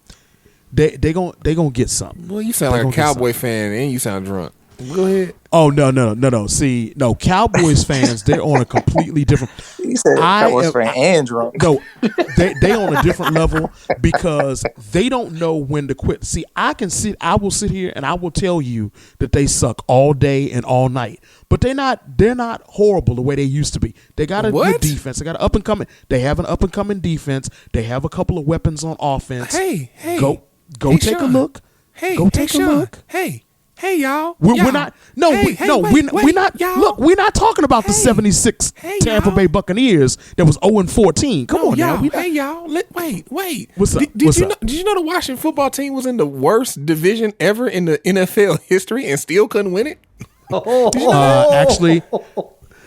They gonna get something. Well, you sound like a Cowboy fan and you sound drunk. Go ahead. Oh no. See, no, Cowboys fans, they're on a completely different. He said Cowboys fan and drunk. No, they on a different level because they don't know when to quit. See, I will sit here and I will tell you that they suck all day and all night. But they're not horrible the way they used to be. They got a good defense. They got they have an up and coming defense. They have a couple of weapons on offense. Hey. Go take a look. Go take a look. Hey, y'all. We're not. No, we're not. Y'all. Look, we're not talking about the '76 Tampa Bay Buccaneers that was 0-14. Come on, y'all. now. Hey, y'all. Wait. What's up? Did you know the Washington football team was in the worst division ever in the NFL history and still couldn't win it?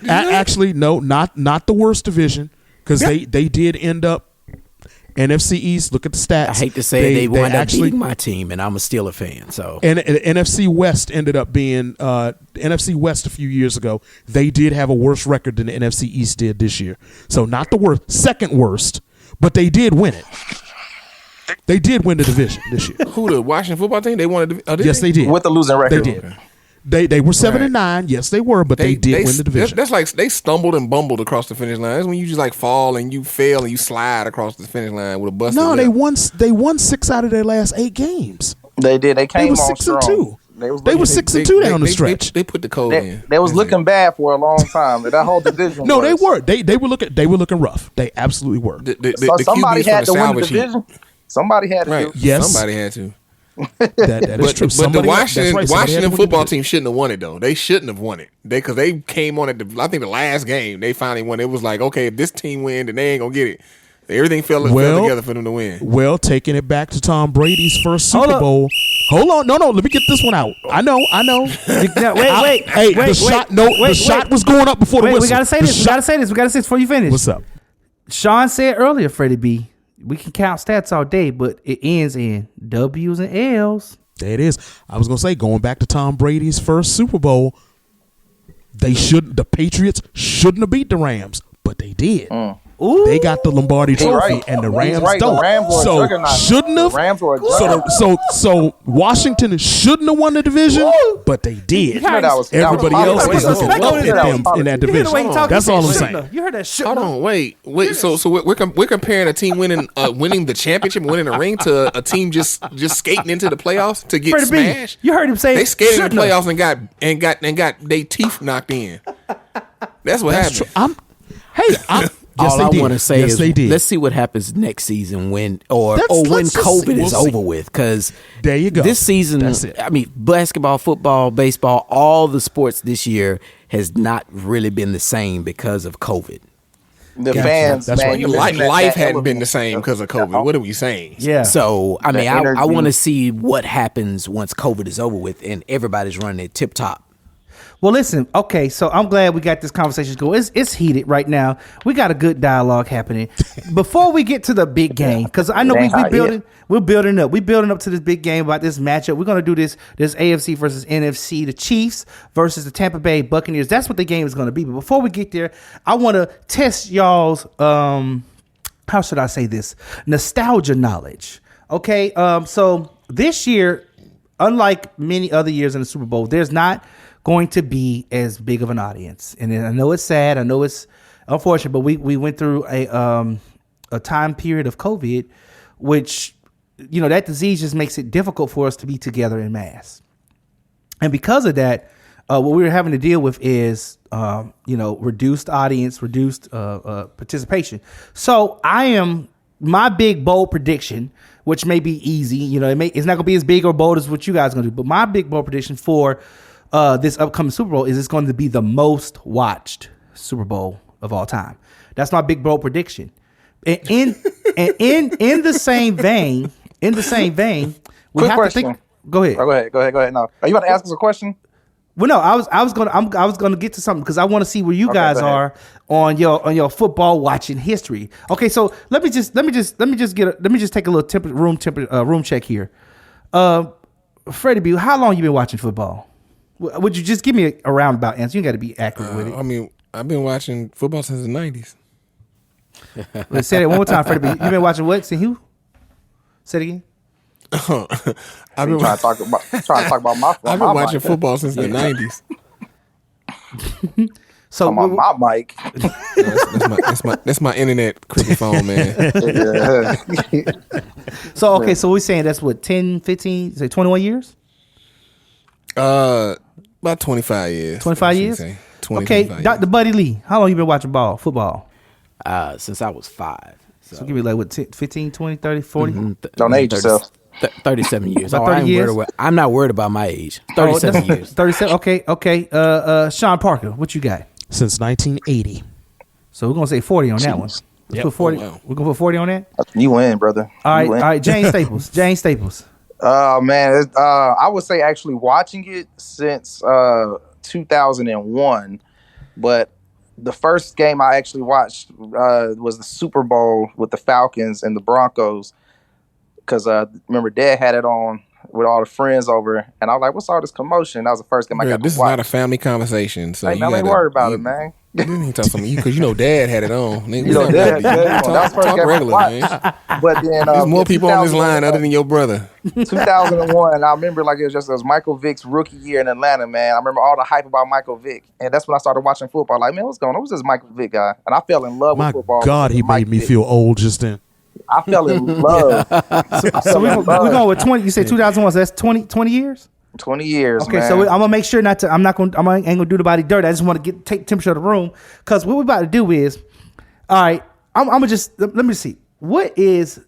Actually, no, not the worst division because they did end up NFC East. Look at the stats. I hate to say they wound up beating my team, and I'm a Steeler fan. So and NFC West ended up being NFC West a few years ago. They did have a worse record than the NFC East did this year. So not the worst, second worst, but they did win it. They did win the division this year. Who, the Washington football team? They wanted to. Yes, they did. With the losing record. They did. They were 7-9. Yes, they were, but they did win the division. That's like they stumbled and bumbled across the finish line. That's when you just like fall and you fail and you slide across the finish line with a busted lip. They won 6 out of their last 8 games. They did. They came on strong. 6-2. They were 6-2 down the stretch. They put the code in. They was looking bad for a long time. That whole division. No, they were. They were looking rough. They absolutely were. So somebody had to win the division. Somebody had to. Right. Yes, somebody had to. That is true. But the Washington football team shouldn't have won it though. They shouldn't have won it. Because they came on at I think the last game they finally won. It was like, okay, if this team wins, then they ain't gonna get it. Everything fell together for them to win. Well, taking it back to Tom Brady's first Super Bowl. Hold on, no, let me get this one out. I know. Wait. The shot was going up before the whistle. We gotta say this before you finish. What's up? Sean said earlier, Freddie B, we can count stats all day, but it ends in W's and L's. There it is. I was gonna say, going back to Tom Brady's first Super Bowl, the Patriots shouldn't have beat the Rams, but they did. Ooh. They got the Lombardi Trophy, and the Rams don't. The Rams were so a juggernaut. shouldn't have. The Rams were a juggernaut. So Washington shouldn't have won the division, but they did. Everybody else is looking up at them in that division. That's all I'm saying. You heard that shit? Hold on, wait. So we're comparing a team winning the championship, winning a ring, to a team just skating into the playoffs to get smashed. You heard him say they skated in the playoffs and got their teeth knocked in. That's what happened. All I want to say is they did. Let's see what happens next season when COVID is over with. Because there you go. This season, I mean, basketball, football, baseball, all the sports this year has not really been the same because of COVID. The fans, that's man, right. Life hadn't been the same because of COVID. What are we saying? Yeah. So, I mean, I want to see what happens once COVID is over with and everybody's running it tip top. Well, listen, okay, so I'm glad we got this conversation going. It's heated right now. We got a good dialogue happening. Before we get to the big game, because I know we're building up. We're building up to this big game about this matchup. We're going to do this AFC versus NFC, the Chiefs versus the Tampa Bay Buccaneers. That's what the game is going to be. But before we get there, I want to test y'all's, how should I say this, nostalgia knowledge. Okay, so this year, unlike many other years in the Super Bowl, there's not going to be as big of an audience. And I know it's sad. I know it's unfortunate, but we went through a time period of COVID, which, you know, that disease just makes it difficult for us to be together in mass. And because of that, what we were having to deal with is, reduced audience, reduced participation. So my big bold prediction, which may be easy, you know, it's not going to be as big or bold as what you guys are going to do, but my big bold prediction for this upcoming Super Bowl is it's going to be the most watched Super Bowl of all time. That's my big bold prediction. And in the same vein, we Quick have question. to think. Go ahead. Go ahead. No, are you about to ask us a question? Well, no, I was gonna get to something because I want to see where you guys are on your football watching history. Okay, so let me just take a little room check here. Freddie B, how long you been watching football? Would you just give me a roundabout answer? You got to be accurate with it. I mean, I've been watching football since the 90s. Let's say that one more time, Freddie. You been watching what? See who? Say it again. I've been trying to talk about my. I've been watching football since the 90s. So my mic. That's my internet cricket phone, man. So okay, so we're saying that's what 10, 15, say 21 years? About 25 years. 25 years? 20, okay, 25 Dr. Buddy Lee, how long you been watching football? Since I was 5. So give me like what 15, 20, 30, 40? Mm-hmm. Don't age yourself. 37 years. About 30 years? I'm not worried about my age. 37 years. 37. Okay. Sean Parker, what you got? Since 1980. So we're gonna say 40 on that one. Yep. Put 40. Oh, wow. We're gonna put 40 on that. You win, brother. All You win. right. James Staples. Man, I would say actually watching it since 2001, but the first game I actually watched was the Super Bowl with the Falcons and the Broncos, because remember Dad had it on with all the friends over, and I was like, "What's all this commotion?" That was the first game I got to watch. This is not a family conversation, so Hey, man, ain't worry about it, man. You didn't talk something because Dad had it on. Dad, that was the first game I regular, watched. man. But then There's more people on this line other than your brother. 2001, I remember like it was Michael Vick's rookie year in Atlanta, man. I remember all the hype about Michael Vick, and that's when I started watching football. Like, man, what's going on? Who's this Michael Vick guy? And I fell in love My with football. God, he made me feel old just then. I fell in love. So we're going with 20. You said 2001, so that's 20 years? 20 years, Okay, man. so I'm gonna make sure I ain't gonna do nobody dirty. I just want to take temperature of the room, because what we're about to do is, all right. I'm gonna just let me see. What is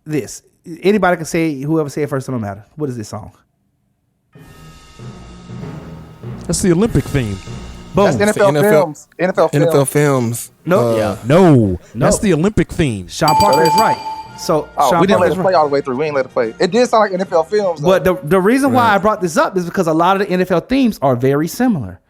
this? Anybody can say it, whoever say it first, it don't matter. What is this song? That's the Olympic theme. Boom. That's NFL films. NFL films. No, No, that's the Olympic theme. Sean Parker is right. So Sean we didn't let Parker's it play all the way through. We ain't let it play. It did sound like NFL films, though. But the reason why I brought this up is because a lot of the NFL themes are very similar.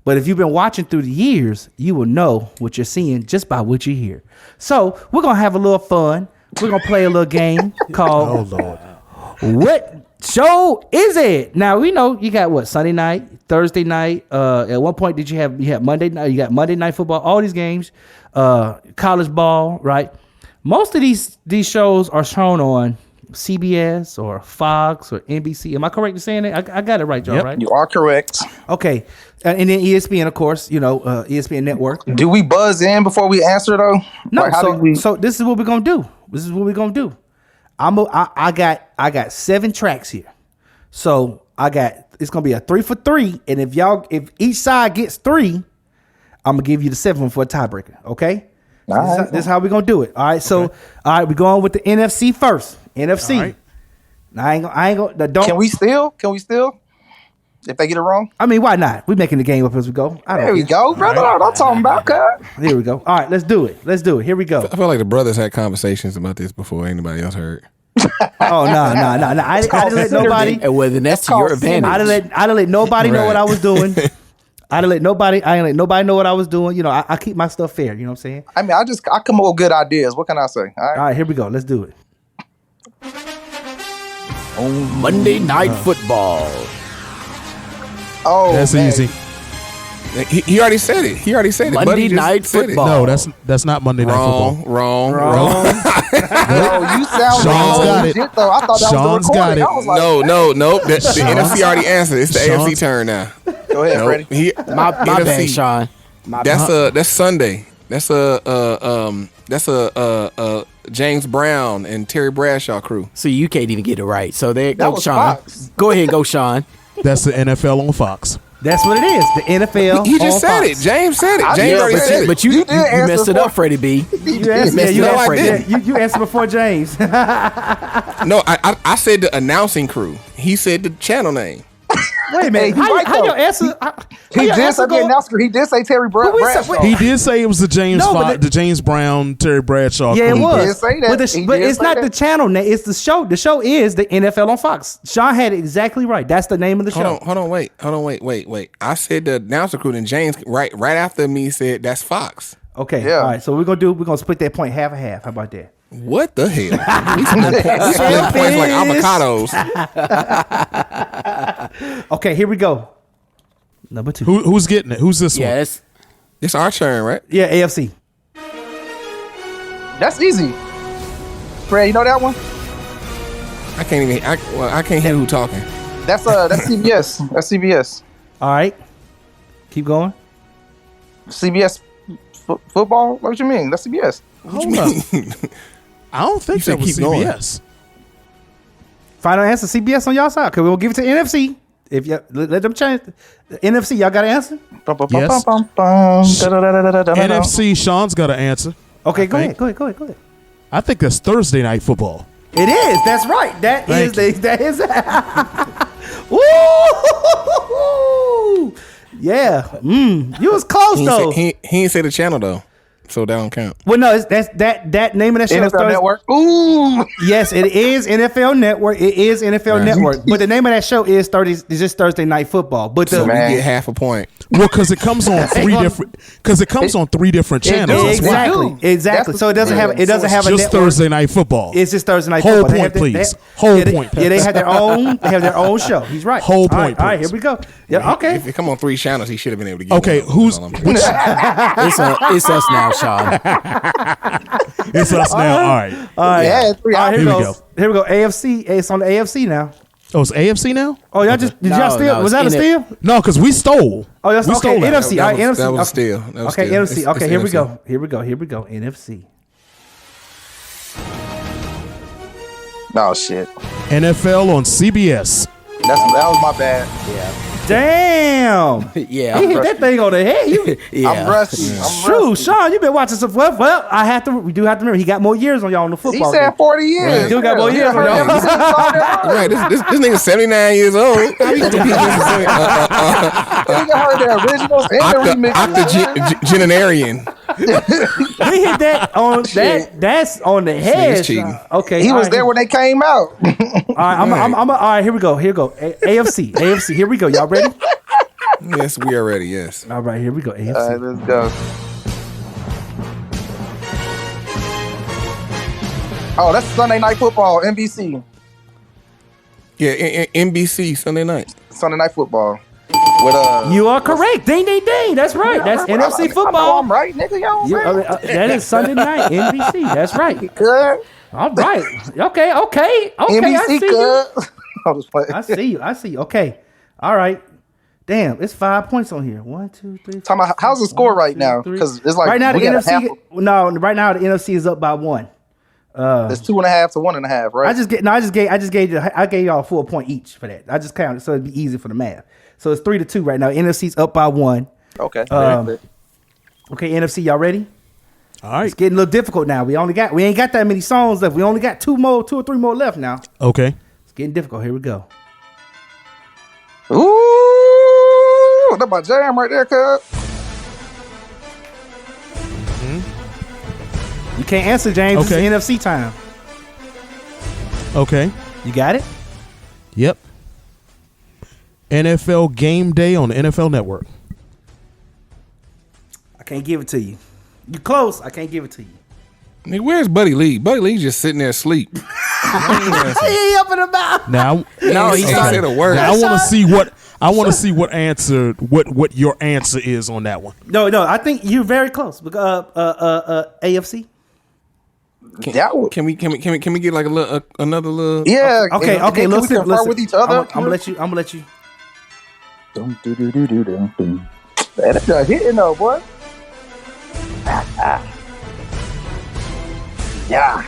But if you've been watching through the years, you will know what you're seeing just by what you hear. So we're going to have a little fun. We're going to play a little game called Oh, Lord. What Show Is It? Now, we know you got what? Sunday night, Thursday night. At one point, you had Monday night. You got Monday Night Football, all these games, college ball, right? Most of these shows are shown on CBS or Fox or NBC. Am I correct in saying that? I got it right, Joe, Yep. right? You are correct. Okay. And then ESPN, of course, ESPN Network. Do we buzz in before we answer, though? No, Like, how did we? so this is what we're gonna do. I got 7 tracks here. So it's gonna be a 3 for 3, and if each side gets 3, I'm gonna give you the 7th one for a tiebreaker. Okay. This is how we're gonna do it. All right. So all right, we're going with the NFC first. NFC. All right. Now, I ain't gonna don't. Can we still? If they get it wrong? I mean, why not? We're making the game up as we go. There we go, brother. Right. I'm talking about, cut. There we go. All right, let's do it. Here we go. I feel like the brothers had conversations about this before anybody else heard. Oh no! I didn't let nobody. Well, then that's to your advantage. I didn't let nobody know what I was doing. I ain't let nobody know what I was doing. I keep my stuff fair. You know what I'm saying? I mean, I come up with good ideas. What can I say? All All right, here we go. Let's do it. On Monday Night Football. Oh, That's man. easy. He already said it. Monday Buddy just Night said it. Football. No, that's not Monday Night Football. Wrong. Oh, you sound Sean's like got it. legit, though. I thought that Sean's was the got recording. it. I was like, No. The NFC already answered. It's the Sean's- AFC turn now. Go ahead, Freddie. My bad, Sean. That's Sunday. That's a James Brown and Terry Bradshaw crew. So you can't even get it right. So there That go, was Sean. Fox. Go ahead, go, Sean. That's the NFL on Fox. That's what it is. The NFL. He just on said Fox. it. James said it. I James did already say said it. But you You did answer messed it for- up, Freddie B. You answered, messed it up, I Freddie. did. you answered before James. No, I said the announcing crew. He said the channel name. Wait a minute. Hey, he right, How though. your answer? He did say the announcer. He did say Terry Bradshaw. He did say it was the No, but the James Brown, Terry Bradshaw. Yeah, it crew. was. did say that. But, He but did it's say not that. the channel name. It's the show. The show is the NFL on Fox. Sean had it exactly right. That's the name of the show. Hold on, wait. I said the announcer crew, and James right after me said that's Fox. Okay. Yeah. All right. So we're gonna split that point half and half. How about that? What the hell? We split points like avocados. Okay. Here we go. Number 2. Who's getting it? Who's this one? Yeah, It's our turn, right? Yeah, AFC. That's easy. Fred, you know that one? I can't even. I can't hear who talking. That's CBS. That's CBS. All right. Keep going. CBS football? What you mean? That's CBS. Hold up. I don't think You that was said keep going. CBS. Final answer, CBS on y'all side. Okay, we'll give it to NFC. If you let them change. The NFC, y'all got an answer? Yes. NFC, Sean's got an answer. Okay, go think. ahead. Go ahead. I think that's Thursday night football. It is. That's right. That Thank is. Woo! Yeah. You was close though. He ain't say the channel though, so that don't count. Well, no, that name of that show is NFL Thursday. Network. Ooh. Yes, it is NFL Network. It is NFL Network. But the name of that show is just Thursday Night Football. But So the, we get half a point. Well, because it comes on three different. Because it comes on 3 different channels. That's why. exactly. So it doesn't have a Just network. Thursday night football. It's just Thursday Night Whole Football. point, please. Whole point. Yeah, they have their own. They have their own show. He's right. Whole All right, point, all right, please. here we go. Yeah. Okay. If it come on 3 channels, he should have been able to get. Okay, one. who's That's all I'm saying. it's us now, Sean. it's us now? All right. All right. Yeah, 3 All right, Here we goes. go. Here we go. AFC. It's on the AFC now. Oh, it's AFC now? Oh, y'all just did y'all No, steal? no, Was it's that a in it. steal? No, because we stole. Oh, that's we okay. stole that. NFC. All right, NFC. That was okay. steal. That was Okay, steal. NFC. It's Okay, here we NFC. go. Here we go. Here we go. NFC. No shit. NFL on CBS. That was my bad. Damn. Yeah, He hit that thing on the head. You, yeah. I'm rusty. Shoot, Sean, you been watching some. Well, we do have to remember he got more years on y'all on the He football. said game. 40 years. He still got more years on y'all. Right, this nigga's 79 years old. How you gonna be Nigga heard the originals and the remixes. octogenarian? He hit that on that. That's on the head. nigga's cheating. Sean. Okay, He all was right, there when they came out. All right, all right, here we go. AFC. Here we go. Y'all ready? Yes, we are ready. Yes. All right, here we go. AFC. All right, let's go. Oh, that's Sunday Night Football, NBC. Yeah, NBC Sunday night. Sunday Night Football. With You are correct. Ding, ding, ding. That's right. That's NFC I know football. I'm right, nigga. Y'all That is Sunday night NBC. That's right. good. All right. Okay. I NBC see you. good. I'm just playing. I see you. Okay. All right. Damn, it's 5 points on here. 1, 2, 3. Talking about, how's the score right now? Because it's like right now the we got a half NFC. No, right now the NFC is up by 1. It's 2.5 to 1.5, right? I gave y'all a full point each for that. I just counted so it'd be easy for the math. So it's 3-2 right now. NFC's up by 1. Okay. Okay, NFC, y'all ready? All right. It's getting a little difficult now. We ain't got that many songs left. We only got 2 or 3 more left now. Okay. It's getting difficult. Here we go. Ooh, that's my jam right there, cuz. You can't answer, James. Okay. It's NFC time. Okay. You got it? Yep. NFL Game Day on the NFL Network. I can't give it to you. You close. I can't give it to you. Nigga, where's Buddy Lee? Buddy Lee's just sitting there asleep. He up and about. Now, No, he said a word. now I want to see what answer what your answer is on that one. No. I think you're very close. AFC. Can we get like another little? Yeah. Okay. Can we confer with each other? I'm gonna let you. That's not hitting though, boy. Yeah.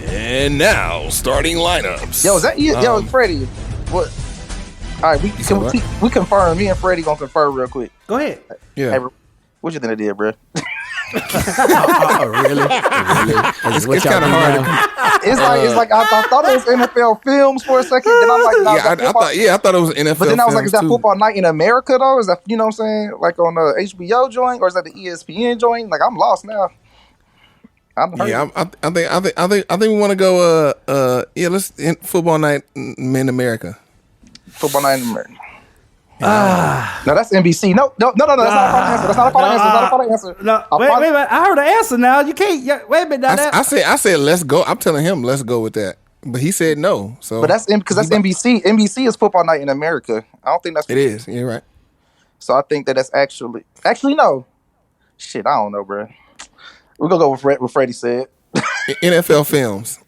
And now starting lineups. Yo, is that you? Yo, Freddie. What? All right, we confirm. Me and Freddie gonna confirm real quick. Go ahead. Yeah. Hey, bro, what you think I did, bro? Oh, really? It's kind of hard. It's like I thought it was NFL Films for a second. Then I'm like, nah, I thought it was NFL. But then I was like, is that Films, too. Football Night in America though? Is that, you know what I'm saying? Like on the HBO joint, or is that the ESPN joint? Like I'm lost now. Yeah, I think we want to go. Let's Football Night in America. Football Night in America. No, that's NBC. No. That's not a final answer. That's not a final answer. No, wait. I heard the answer now. You can't. Wait a minute. Now I said let's go. I'm telling him let's go with that, but he said no. So, but that's because that's NBC. NBC is football night in America. I don't think that's. It is. You're right. So I think that's actually no. Shit, I don't know, bro. We're gonna go with what Freddie said. NFL films.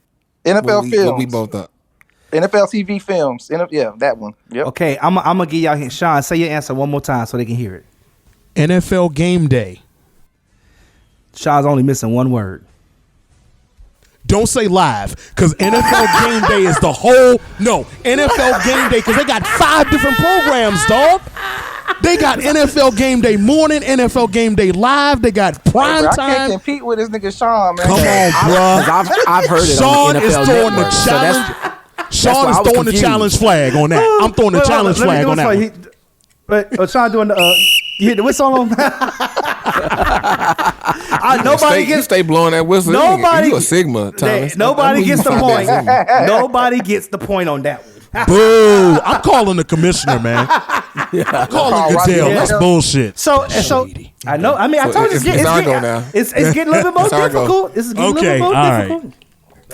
NFL films. What we both thought. NFL TV films. Yeah, that one. Yep. Okay, I'm gonna give y'all. Sean, say your answer one more time so they can hear it. NFL Game Day. Sean's only missing one word. Don't say live, because NFL Game Day is the whole. No, NFL Game Day, because they got 5 different programs, dog. They got NFL Game Day morning, NFL Game Day live. They got prime I time. can't compete with this nigga Sean, man. Come on, bro. I've heard it Sean on the is NFL throwing Network, the so challenge. Sean why is I was throwing the confused. challenge flag on that. I'm throwing the challenge flag on that one. But Sean doing the. You hit the whistle on. Nobody You stay blowing that whistle. Nobody. You a Sigma, Thomas. Nobody gets the point. point. Nobody gets the point on that one. Boo! I'm calling the commissioner, man. I'm calling Goodell. That's bullshit. So I know. I mean, I told you it's our go now. It's getting a little bit more It's our go. difficult. It's getting a little bit more difficult.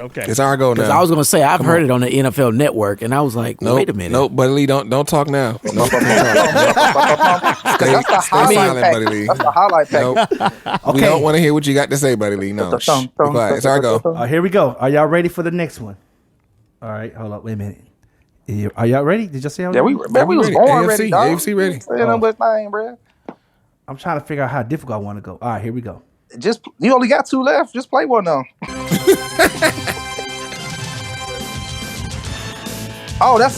Okay. It's our go Because now. I was going to say, I've heard it on the NFL Network, and I was like, wait a minute. Nope, Buddy Lee, don't talk now. Nope, That's the highlight pack. Buddy Lee. That's the highlight pack. Nope. Okay. We don't want to hear what you got to say, Buddy Lee. No. Shh. Be quiet. It's our go. Here we go. Are y'all ready for the next one? All right, hold up. Wait a minute. Are y'all ready? Did y'all say? Yeah, we was born ready. Dog. AFC ready. Saying no much thing, bro. I'm trying to figure out how difficult I want to go. All right, here we go. Just you only got 2 left. Just play one of them. Oh, that's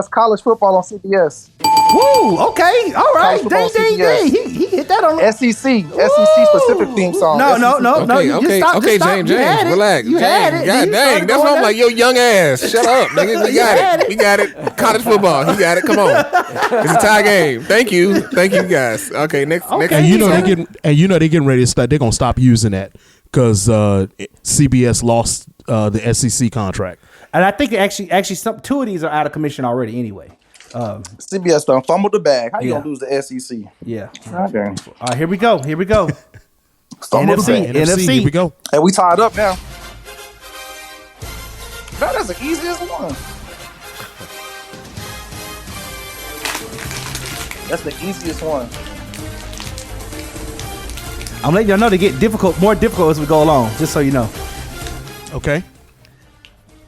college football on CBS. Woo! Okay, all right. College Ding. football He hit that on. SEC specific theme song. No. You just stop. Okay, just stop. James, You had it. relax. You had it. God Then you dang, started that's why going I'm like, yo, young ass. Shut up, nigga. We got it. We got it. College football. You got it. Come on. It's a tie game. Thank you, guys. Okay, next. And you know they getting ready to start. They're gonna stop using that because CBS lost the SEC contract. And I think actually 2 of these are out of commission already. Anyway. CBS done fumbled the bag. How you gonna lose the SEC? Yeah. Okay. All right, here we go. Fumbled the bag. NFC. Here we go. And we tied up now. Man, that's the easiest one. That's the easiest one. I'm letting y'all know they get more difficult as we go along, just so you know. Okay.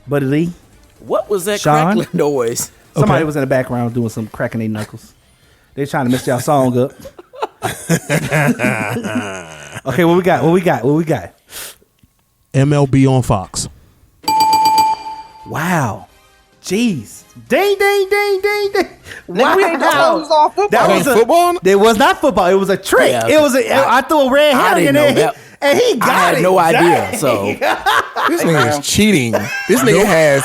Buddy Lee, What was that Sean? crackling noise? somebody was in the background doing some cracking their knuckles. They trying to mess y'all song up. Okay, what we got? MLB on Fox. Wow. Jeez. Ding. Wow. We ain't know it was all football. That was football? It was not football. It was a trick. Yeah, I threw a red herring in didn't know there, that. and he got it. I had no idea. So This nigga is cheating. This nigga has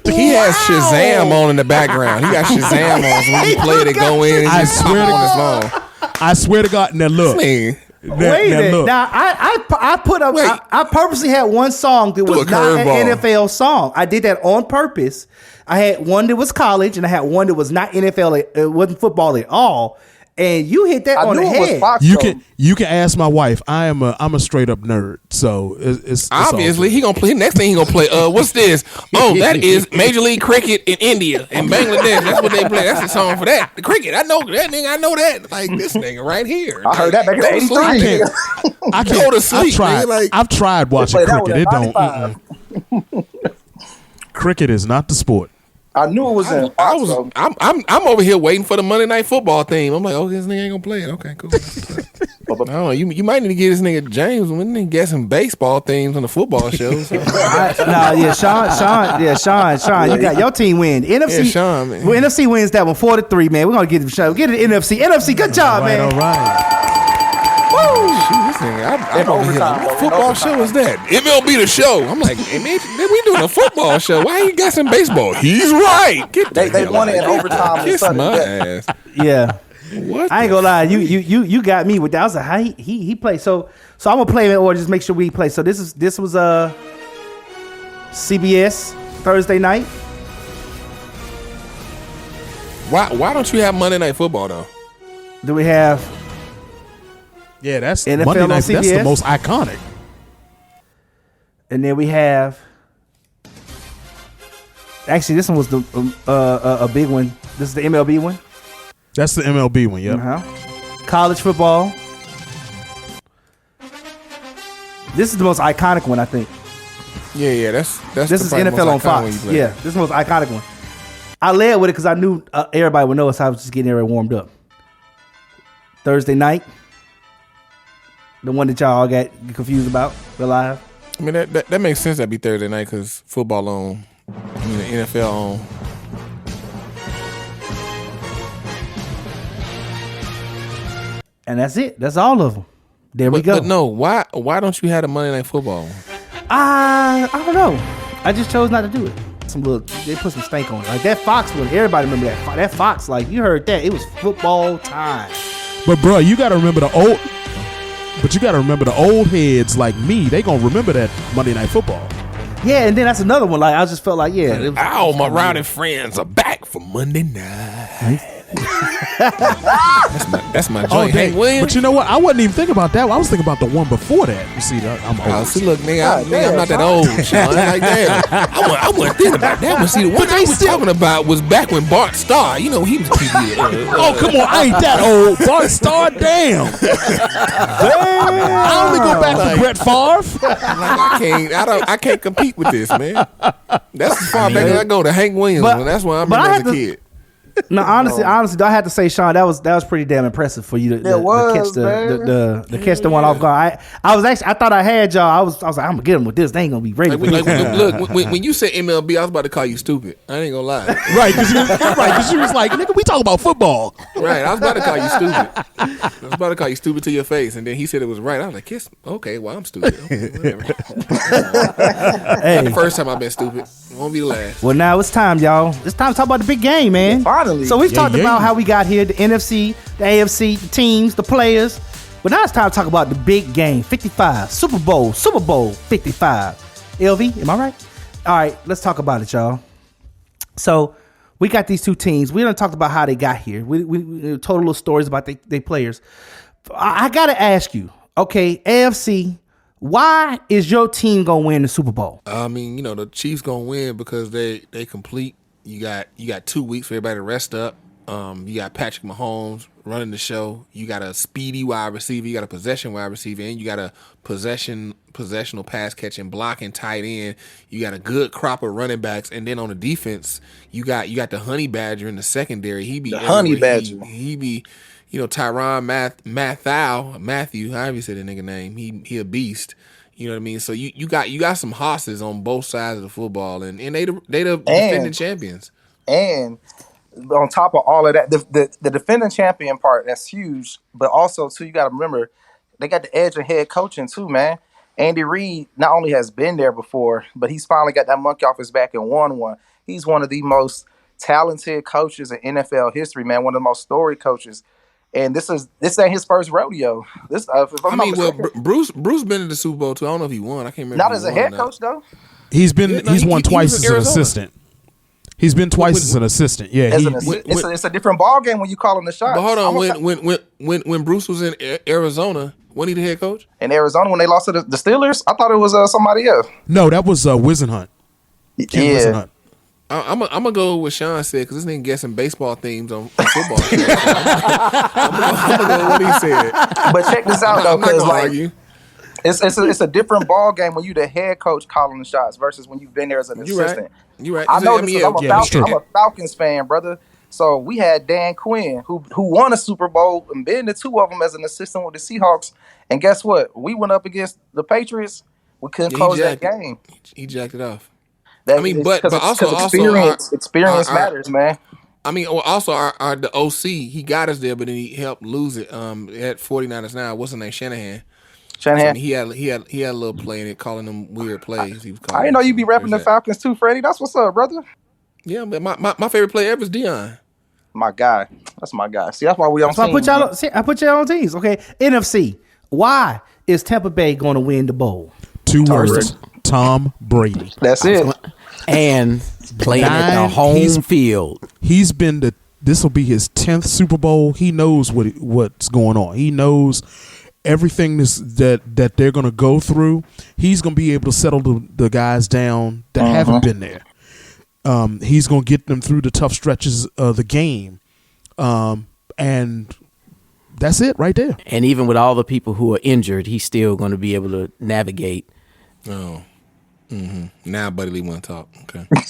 Shazam on in the background. He got Shazam on. So when you play it, go in and I just swear pop to on his phone. I swear to God. Now look. This nigga, Wait a minute. look. Now I put up. Wait. I purposely had one song that was a not an curveball. NFL song. I did that on purpose. I had one that was college, and I had one that was not NFL. It wasn't football at all. And you hit that I on knew the it was head. Fox. You though. can ask my wife. I'm a straight up nerd. So it's obviously all he gonna play. Next thing he gonna play. What's this? Oh, that is Major League Cricket in India and Bangladesh. That's what they play. That's the song for that. The cricket. I know that nigga. I know that. Like this nigga right here. I heard that back in Go to sleep. '83. I can't. Go to sleep, I've tried watching Play that cricket. one It at don't. 95. Cricket is not the sport. I knew it was in Fox. though. I'm over here waiting for the Monday Night Football theme. I'm like, oh, this nigga ain't gonna play it. Okay, cool. I don't know. You might need to get this nigga James. We need to get some baseball themes on the football shows. Sean. You got your team win. NFC. Yeah, Sean, man. Well, NFC wins that one 4-3, man. We're gonna get it. Get it NFC. NFC. Good job, All right, man. all right. Shoot, this nigga, I'm over here like, what football show is that? MLB the show. I'm like, hey, man, we doing a football show. Why you got some baseball? He's right. Get the They hell won out it in of here. overtime. Kiss and my sudden death. ass. Yeah. What? I ain't gonna lie, you got me with that. I was like, how he played. So I'm gonna play it or just make sure we play. So this was CBS Thursday night. Why don't you have Monday Night Football though? Do we have? Yeah, that's NFL Monday on night. That's the CBS? most iconic. And then we have. Actually, this one was the a big one. This is the MLB one. That's the MLB one. Yep. College football. This is the most iconic one, I think. Yeah. That's This is NFL on Fox. Yeah, this is the most iconic one. I led with it because I knew everybody would know us. I was just getting everybody warmed up. Thursday night. The one that y'all all got confused about. We're live. I mean that makes sense. That'd be Thursday night because football on. I mean the NFL on. And that's it. That's all of them. There we go. But no, why don't you have a Monday Night Football? I don't know. I just chose not to do it. They put some stank on it. Like that Fox one, everybody remember that. That Fox, like you heard that. It was football time. But bro, you got to remember the old. But you got to remember the old heads like me. They gonna remember that Monday Night Football. Yeah, and then that's another one. Like I just felt like, yeah. It was, all my rowdy friends are back for Monday night. That's my joint. Hank Williams. But you know what? I wasn't even thinking about that. I was thinking about the one before that. You see, I'm old. See, look, nigga, I'm not that old, Sean. Like, damn, I wasn't thinking about that. But see, the one I was talking about was back when Bart Starr, you know, he was TV. Oh, come on, I ain't that old. Bart Starr, damn. I only go back to Brett Favre. Like, I can't compete with this, man. That's as far back as I go to Hank Williams. But that's why I remember as a kid. No, honestly, I had to say, Sean, that was pretty damn impressive for you to catch the one off guard. I thought I had y'all. I was like, I'm gonna get them with this. They ain't gonna be ready. Look, when you said MLB, I was about to call you stupid. I ain't gonna lie. Right, because you was like, nigga, we talk about football. Right, I was about to call you stupid. I was about to call you stupid to your face, and then he said it was right. I was like, kiss. Okay, well, I'm stupid. Okay, whatever. Hey, the first time I've been stupid. It won't be the last. Well, now it's time, y'all. It's time to talk about the big game, man. Finally. So we've talked about how we got here, the NFC, the AFC, the teams, the players. But now it's time to talk about the big game, 55, Super Bowl 55. LV, am I right? All right, let's talk about it, y'all. So we got these two teams. We done talked about how they got here. We told little stories about their players. I got to ask you, okay, AFC, why is your team going to win the Super Bowl? I mean, you know, the Chiefs going to win because they complete. You got 2 weeks for everybody to rest up. You got Patrick Mahomes running the show. You got a speedy wide receiver. You got a possession wide receiver, and you got a possessional pass catching, blocking tight end. You got a good crop of running backs, and then on the defense, you got the honey badger in the secondary. He be honey badger. He be, you know, Tyrann Matthew, however you say the nigga name. He a beast. You know what I mean? So you got some hosses on both sides of the football, and they the defending champions. And on top of all of that, the defending champion part, that's huge. But also too, you got to remember they got the edge of head coaching too, man. Andy Reid not only has been there before, but he's finally got that monkey off his back and won one. He's one of the most talented coaches in NFL history, man. One of the most storied coaches. And this ain't his first rodeo. Bruce been in the Super Bowl too. I don't know if he won. I can't remember. Not as a head coach though. He's won twice as an assistant. He's been twice as an assistant. Yeah, it's a different ball game when you call him the shots. But hold on, when Bruce was in Arizona, wasn't he the head coach? In Arizona, when they lost to the Steelers, I thought it was somebody else. No, that was Wisenhunt. Yeah. I'm gonna go with what Sean said because this nigga guessing baseball themes on football. I'm gonna go with what he said. But check this out though, because like it's a different ball game when you the head coach calling the shots versus when you've been there as an assistant. You're right. I know this because I'm a Falcons fan, brother. So we had Dan Quinn who won a Super Bowl and been to 2 of them as an assistant with the Seahawks. And guess what? We went up against the Patriots. We couldn't close that game. He jacked it off. But also experience matters, man. I mean, also the OC, he got us there, but then he helped lose it. At 49ers now, what's his name? Shanahan. I mean, he had a little play in it, calling them weird plays. He was calling. I didn't know you be repping the Falcons too, Freddie. That's what's up, brother. Yeah, but my favorite player ever is Deion. My guy. That's my guy. See, that's why we on teams. I put y'all on teams. Okay, NFC. Why is Tampa Bay going to win the bowl? 2 words. Tom Brady. That's it. And playing at the home field. He's been This will be his 10th Super Bowl. He knows what's going on. He knows everything that they're going to go through. He's going to be able to settle the guys down that haven't been there. He's going to get them through the tough stretches of the game. And that's it right there. And even with all the people who are injured, he's still going to be able to navigate. Oh. Mm-hmm. Now Buddy Lee want to talk. Okay. Who's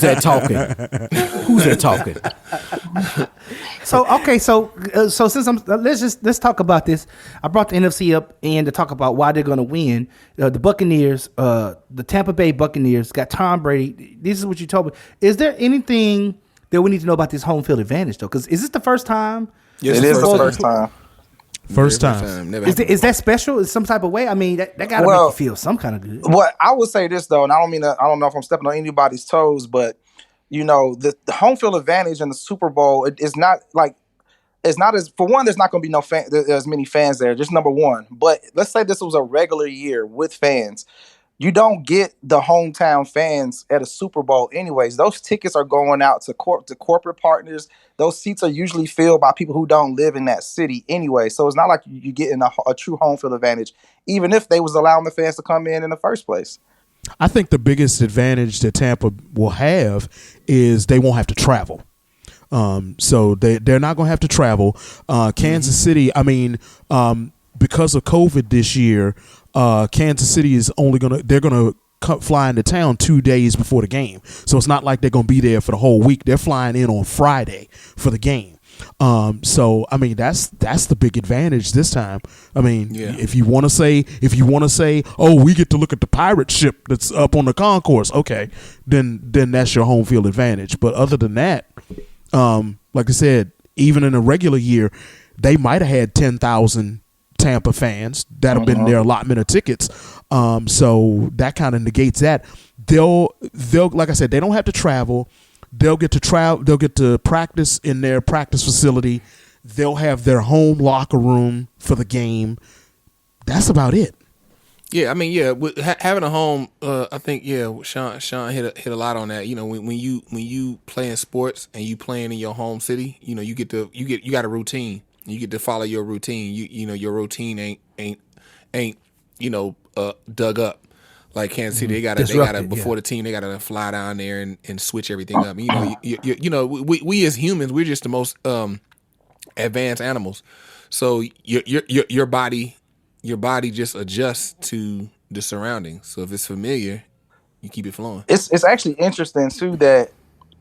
that talking? Who's that talking? So since let's talk about this. I brought the NFC up and to talk about why they're going to win. The Buccaneers, the Tampa Bay Buccaneers got Tom Brady. This is what you told me. Is there anything that we need to know about this home field advantage though? Because is this the first time? Yes, it is the first time. First time. Is that special in some type of way? I mean, that got to make you feel some kind of good. Well, I would say this though, and I don't know if I'm stepping on anybody's toes, but the home field advantage in the Super Bowl it's not as, for one, there's not going to be as many fans there. Just number one. But let's say this was a regular year with fans. You don't get the hometown fans at a Super Bowl anyways. Those tickets are going out to corporate partners. Those seats are usually filled by people who don't live in that city anyway. So it's not like you getting a true home field advantage, even if they was allowing the fans to come in the first place. I think the biggest advantage that Tampa will have is they won't have to travel. So they're not going to have to travel. Kansas City, I mean, because of COVID this year, Kansas City is they're going to fly into town 2 days before the game. So it's not like they're going to be there for the whole week. They're flying in on Friday for the game. So I mean that's the big advantage this time. I mean, if you want to say, oh, we get to look at the pirate ship that's up on the concourse, okay, then that's your home field advantage. But other than that, like I said, even in a regular year, they might have had 10,000 Tampa fans that have been their allotment of tickets. So that kind of negates that. They'll like I said, they don't have to travel. They'll get to practice in their practice facility. They'll have their home locker room for the game. That's about it. Yeah, I mean, having a home, I think, Sean hit a lot on that. When you play in sports and you playing in your home city, you got a routine. You get to follow your routine. Your routine ain't dug up. Like Kansas City, they gotta before the team, they gotta fly down there and switch everything up. We as humans, we're just the most advanced animals. So your body just adjusts to the surroundings. So if it's familiar, you keep it flowing. It's actually interesting too that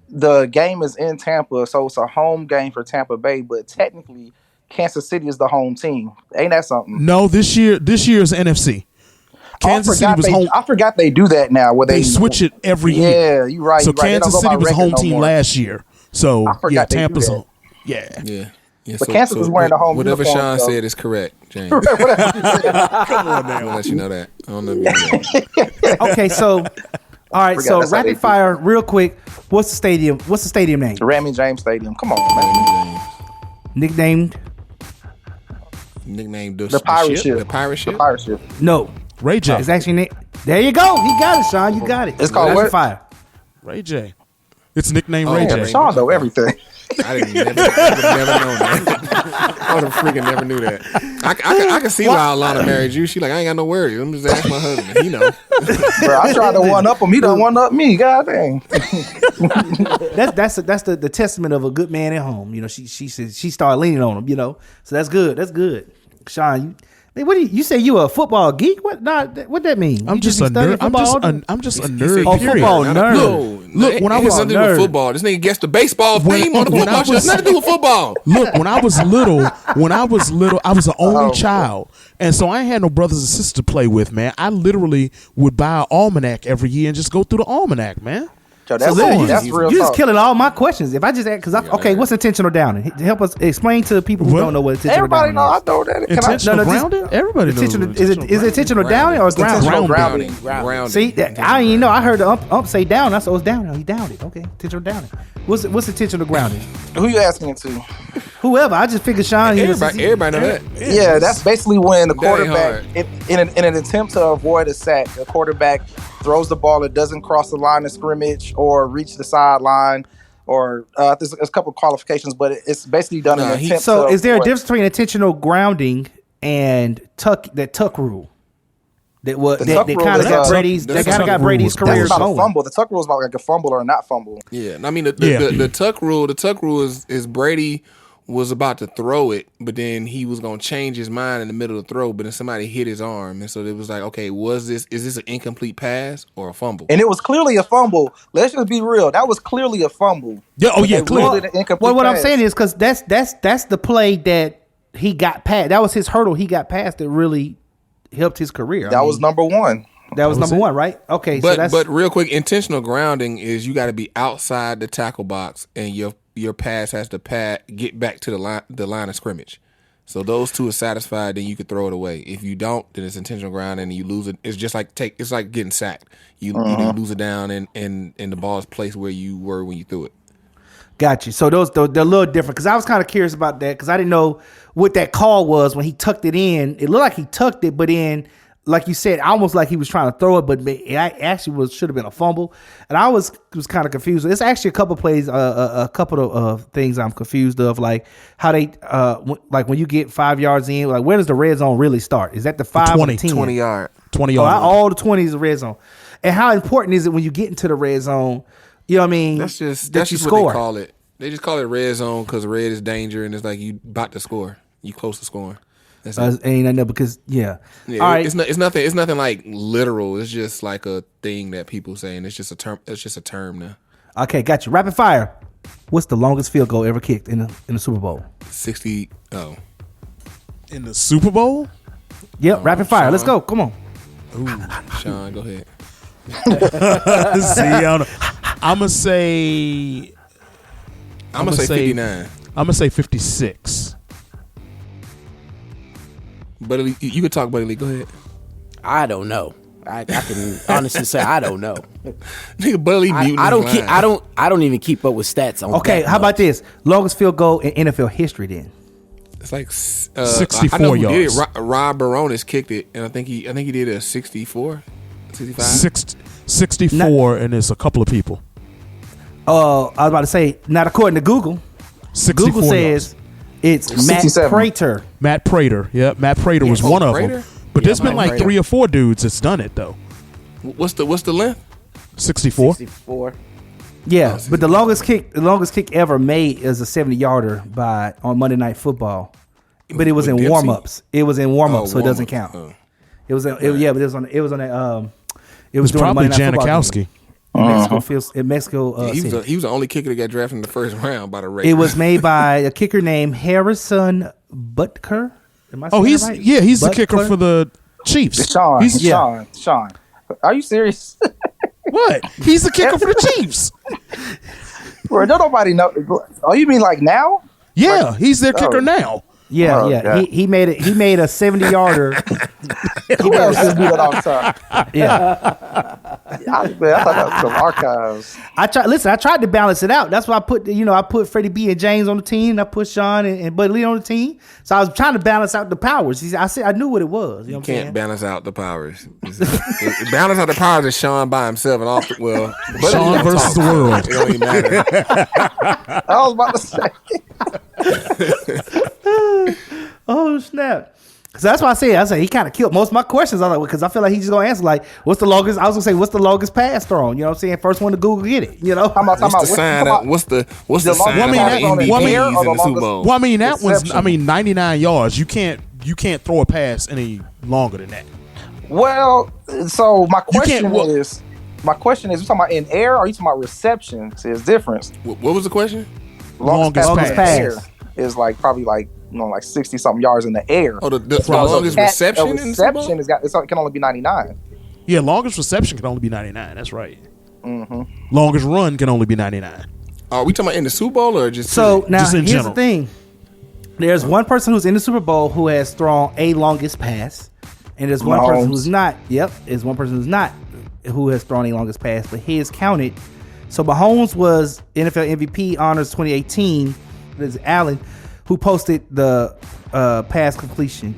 the game is in Tampa, so it's a home game for Tampa Bay, but technically Kansas City is the home team. Ain't that something? No, this year is NFC. Kansas City was home. I forgot they do that now. Where they switch it every year. Yeah, you're right. So Kansas City was home team last year. So Tampa's home. Yeah. But Kansas is wearing the home. Whatever Sean said is correct, James. Come on now. I'll let you know that. I don't know if you know that. Okay, so all right, so rapid fire, real quick. What's the stadium name? Raymond James Stadium. Come on, man. Nicknamed the pirate ship. The pirate ship. The pirate ship. No. Ray J. It's actually there you go. You got it, Sean. You got it. It's called rapid fire. Ray J. It's nicknamed Ray J. Sean know everything. I would never known that. I would have freaking never knew that. I can see why Alana married you. She like, I ain't got no worries. I'm just asking my husband. He know. Bro, I tried to one up him. He done one up me. God dang. That's the testament of a good man at home. She started leaning on him. So that's good. That's good. Sean, you say you a football geek? What that mean? I'm just a nerd. I'm just a nerd. Oh, football nerd. Look, when I was nothing to do with football, this nigga guessed the baseball theme on the football show. Nothing to do with football. Look, when I was little, I was the only child, and so I ain't had no brothers and sisters to play with. Man, I literally would buy an almanac every year and just go through the almanac, man. So that's real. You're just killing all my questions. If I just ask, what's intentional downing? Help us explain to people who don't know what intentional downing is. Everybody know. I know that. Intentional grounding. Everybody knows. Is it intentional downing or grounding? Grounding. See, I didn't know. I heard the ump say down. I said it's down. He downed it. Okay, intentional downing. What's intentional grounding? Who you asking it to? Whoever. I just figured Sean. Everybody know that. Yeah, that's basically when the quarterback, in an attempt to avoid a sack, the quarterback throws the ball, it doesn't cross the line of scrimmage or reach the sideline. or there's a couple of qualifications, but it's basically done in the intent. So is there a difference between intentional grounding and tuck rule? That kind of got Brady's career about going. A fumble. The tuck rule is about like a fumble or a not fumble. Yeah, I mean the tuck rule. The tuck rule is Brady was about to throw it, but then he was gonna change his mind in the middle of the throw, but then somebody hit his arm, and so it was like, okay, is this an incomplete pass or a fumble? And it was clearly a fumble. Let's just be real. That was clearly a fumble. Yeah. Oh yeah. Clearly. Well, what I'm saying is because that's the play that he got past. That was his hurdle. He got past that really helped his career. That was number one. That was number one, right? Okay. But real quick, intentional grounding is you got to be outside the tackle box, and your pass has to get back to the line of scrimmage. So those two are satisfied, then you could throw it away. If you don't, then it's intentional grounding, and you lose it. It's just like it's like getting sacked. You lose it down, and the ball is placed where you were when you threw it. Got you. So they're a little different because I was kind of curious about that because I didn't know what that call was when he tucked it in. It looked like he tucked it, but then, like you said, almost like he was trying to throw it, but it actually should have been a fumble. And I was kind of confused. It's actually a couple plays, a couple of things I'm confused of, like how they like when you get 5 yards in, like where does the red zone really start? Is that the 5 or 10? 20 yard. 20 yard. All the 20 is the red zone. And how important is it when you get into the red zone? You know what I mean? That's just what they call it. They just call it red zone because red is danger, and it's like you about to score. You close to scoring. That's ain't I know because yeah. All right. It's nothing like literal. It's just like a thing that people say, and it's just a term. It's just a term now. Okay, got you. Rapid fire. What's the longest field goal ever kicked in the Super Bowl? 60. Oh, in the Super Bowl? Yep. Rapid fire. Let's go. Come on. Ooh, Sean, go ahead. See, I'm gonna say 59. I'm gonna say 56. But you could talk, Buddy Lee. Go ahead. I don't know. I can honestly say I don't know. Nigga, Buddy Lee. I don't even keep up with stats on. Okay, how about this? Longest field goal in NFL history then. It's like 64 I know who yards. did it. Rob Baronis kicked it, and I think he did a 64, 65. 64, and it's a couple of people. I was about to say, not according to Google. 64 Google says yards. it's 67. Matt Prater. Matt Prater. Yeah, Matt Prater was one of them. But there's been like Prater. 3 or 4 dudes that's done it though. What's the length? 64. 64. Yeah, but the longest kick ever made is a 70-yarder on Monday Night Football. But it was in warm-ups. It was in warm-ups, so it doesn't count. It was but it was on that it was probably Janikowski. In Mexico City. He was the only kicker that got drafted in the first round by the Raiders. It was made by a kicker named Harrison Butker. He's Butker? the kicker for the Chiefs. Sean. Are you serious? What? He's the kicker for the Chiefs. Bro, don't nobody know. Oh, you mean like now? Yeah, he's their kicker now. Yeah. God. He made it. He made a 70-yarder. Who else just do that all the time? Yeah. I thought that was some archives. I tried to balance it out. That's why I put Freddie B and James on the team. And I put Sean and Buddy Lee on the team. So I was trying to balance out the powers. I said I knew what it was. You can't balance out the powers. Balance out the powers is Sean by himself and all. Well, Sean versus the world. It don't even matter. I was about to say. Oh snap! So that's why I said he kind of killed most of my questions. I was like, because I feel like he's just gonna answer like, what's the longest? I was gonna say, what's the longest pass thrown? You know what I'm saying? First one to Google get it. You know, what's the sign in the Super Bowl? Well, I mean that one's 99 yards. You can't throw a pass any longer than that. Well, so my question is, you talking about in air or are you talking about reception? See, it's difference. What was the question? Longest pass. Air is like probably like 60 something yards in the air. Oh, the longest reception in the Super Bowl? It can only be 99. Yeah, longest reception can only be 99. That's right. Mm-hmm. Longest run can only be 99. Are we talking about in the Super Bowl or just so now? Just in here's general. The thing: there's one person who's in the Super Bowl who has thrown a longest pass, and there's one person who's not. Yep, there's one person who's not who has thrown a longest pass, but his counted. So Mahomes was NFL MVP honors 2018. There's Allen, who posted the pass completion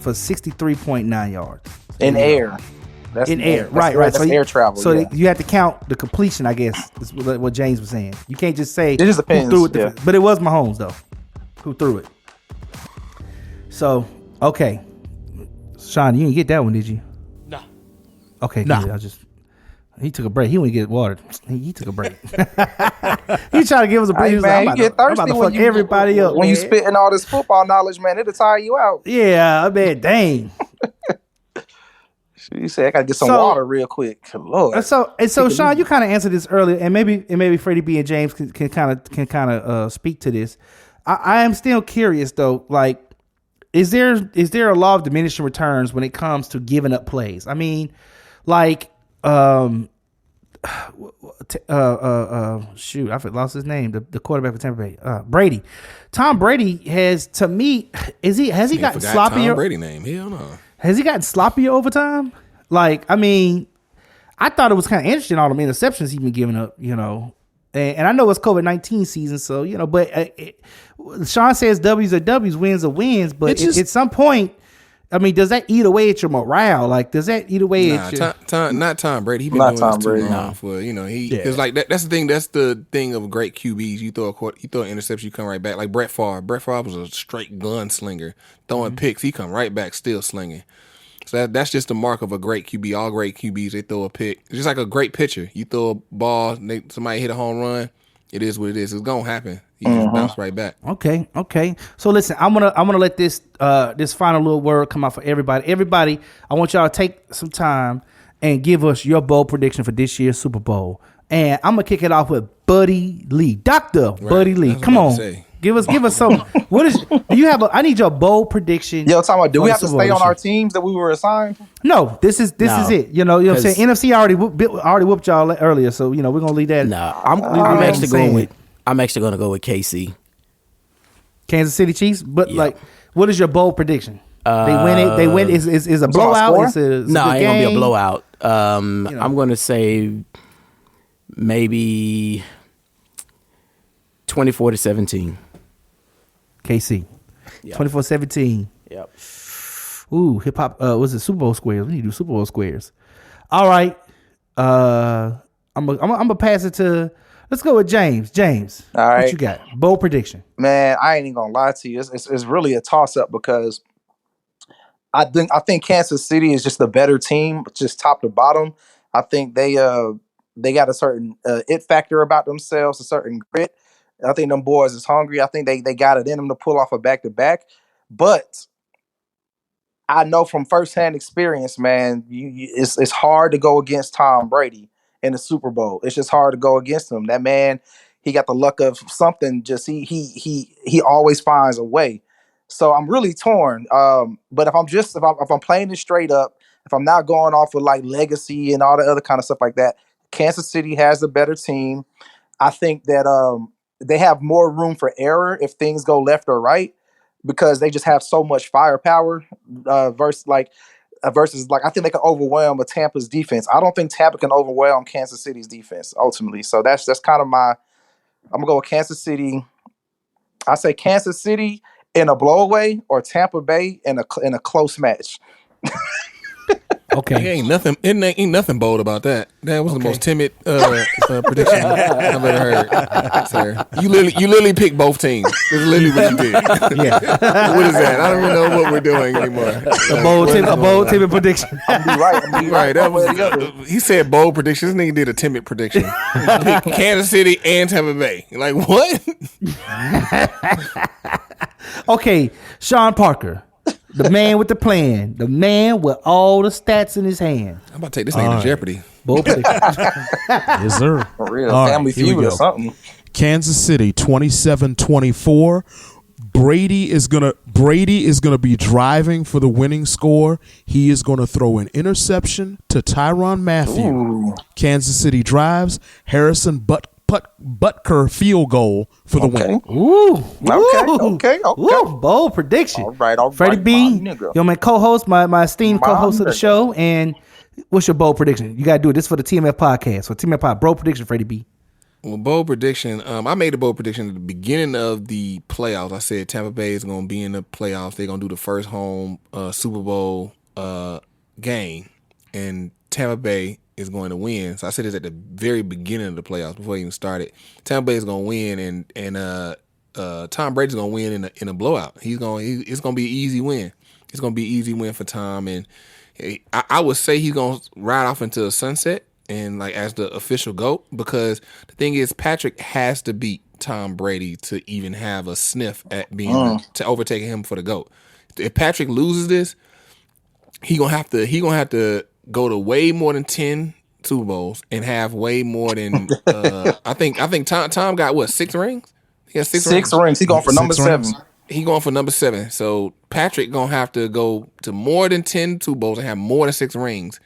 for 63.9 yards in air. That's in air. That's Right. That's So air travel. So yeah. you have to count the completion, I guess, is what James was saying. You can't just say It just depends, who threw it. yeah. But it was Mahomes, though, who threw it. So, okay. Sean, you didn't get that one, did you? No. Okay, Nah. good. He took a break. He wouldn't get watered. He took a break. He tried to give us a break. Hey, He was man, like, you get thirsty I'm about to when fuck everybody up. when you man. spitting all this football knowledge, man. It'll tire you out. Yeah, I mean, dang. You said I gotta get some So- water real quick. Lord. And so, Sean, you kind of answered this earlier, and maybe Freddie B and James can kind of speak to this. I am still curious though. Like, is there a law of diminishing returns when it comes to giving up plays? I mean, like, shoot, I lost his name. The quarterback for Tampa Bay, Brady. Tom Brady has, to me, has he gotten sloppier? Tom Brady name. Hell no. Has he gotten sloppier over time? Like, I mean, I thought it was kind of interesting, all the interceptions he's been giving up, you know. And I know it's COVID-19 season, so, you know, but Sean says W's are W's, wins are wins. But at some point, I mean, does that eat away at your morale? Like, does that eat away at your... Not Tom Brady. He been Not doing Tom this too Brady. long for, you know, because like that's the thing. That's the thing of great QBs. You throw an interception, you come right back. Like Brett Favre. Brett Favre was a straight gunslinger, throwing picks. He come right back, still slinging. So that's just the mark of a great QB. All great QBs, they throw a pick. It's just like a great pitcher. You throw a ball, somebody hit a home run. It is what it is. It's gonna happen. You just bounce right back. Okay. So listen, I'm gonna let this final little word come out for everybody. Everybody, I want y'all to take some time and give us your bold prediction for this year's Super Bowl. And I'm gonna kick it off with Buddy Lee, Dr. Buddy Lee. That's Come what I'm on, about to say. give us some. What is? Do you have I need your bold prediction. Yo, talking about, do for we the have to Super Bowl stay on this our year. teams that we were assigned? No, this is it. You know what I'm saying? NFC already whooped y'all earlier, so you know we're gonna leave that. No, I'm actually going to go with KC. Kansas City Chiefs. But Yeah. like, what is your bold prediction? They win it. They win. Is a blowout? score? It's a No, good it ain't gonna be a game? blowout. I'm going to say maybe 24-17. KC. Yeah. 24-17. Yep. Ooh, hip hop. Was it Super Bowl squares? We need to do Super Bowl squares. All right. I'm gonna pass it to. Let's go with James. James, All right. what you got? Bold prediction. Man, I ain't even gonna lie to you. It's really a toss up because I think Kansas City is just a better team, just top to bottom. I think they got a certain it factor about themselves, a certain grit. I think them boys is hungry. I think they got it in them to pull off a back to back. But I know from firsthand experience, man, it's hard to go against Tom Brady in the Super Bowl. It's just hard to go against him. That man, he got the luck of something. Just he always finds a way. So I'm really torn. But if I'm playing it straight up, if I'm not going off with like legacy and all the other kind of stuff like that, Kansas City has the better team. I think that they have more room for error if things go left or right because they just have so much firepower versus like I think they can overwhelm a Tampa's defense. I don't think Tampa can overwhelm Kansas City's defense ultimately. So that's kind of I'm gonna go with Kansas City. I say Kansas City in a blowaway or Tampa Bay in a close match. Okay. Ain't nothing bold about that. That was the most timid prediction I've ever heard, sir. You literally picked both teams. That's literally what you did. Yeah. What is that? I don't even know what we're doing anymore. A bold timid prediction. I'm gonna be right. Right, that was. He said bold prediction. This nigga did a timid prediction. He picked Kansas City and Tampa Bay. Like what? Okay, Sean Parker, the man with the plan, the man with all the stats in his hand. I'm about to take this nigga to Jeopardy. Bold prediction. Yes, sir. For real, All right, Family here we Feud or go. something. Kansas City 27-24. Brady is gonna be driving for the winning score. He is gonna throw an interception to Tyrann Mathieu. Ooh. Kansas City drives. Harrison Butker field goal for the win. Ooh. Okay. Ooh, bold prediction. All right, Freddie B, my nigga. yo, my co-host, my esteemed My co-host of the nigga. show. And what's your bold prediction? You got to do it. This for the TMF podcast. So TMF pod, bold prediction, Freddie B. Well, bold prediction. I made a bold prediction at the beginning of the playoffs. I said Tampa Bay is going to be in the playoffs. They're going to do the first home Super Bowl game, and Tampa Bay is going to win. So I said this at the very beginning of the playoffs before it even started. Tampa Bay is going to win, and Tom Brady's going to win in a blowout. It's going to be an easy win. It's going to be an easy win for Tom, and I would say he's going to ride off into a sunset and like as the official GOAT, because the thing is Patrick has to beat Tom Brady to even have a sniff at being to overtaking him for the GOAT. If Patrick loses this, he gonna have to go to way more than 10 Super Bowls and have way more than I think Tom got what, 6 rings? He has 6 rings. He going for number 7. He going for number 7. So Patrick gonna have to go to more than 10 Super Bowls and have more than 6 rings.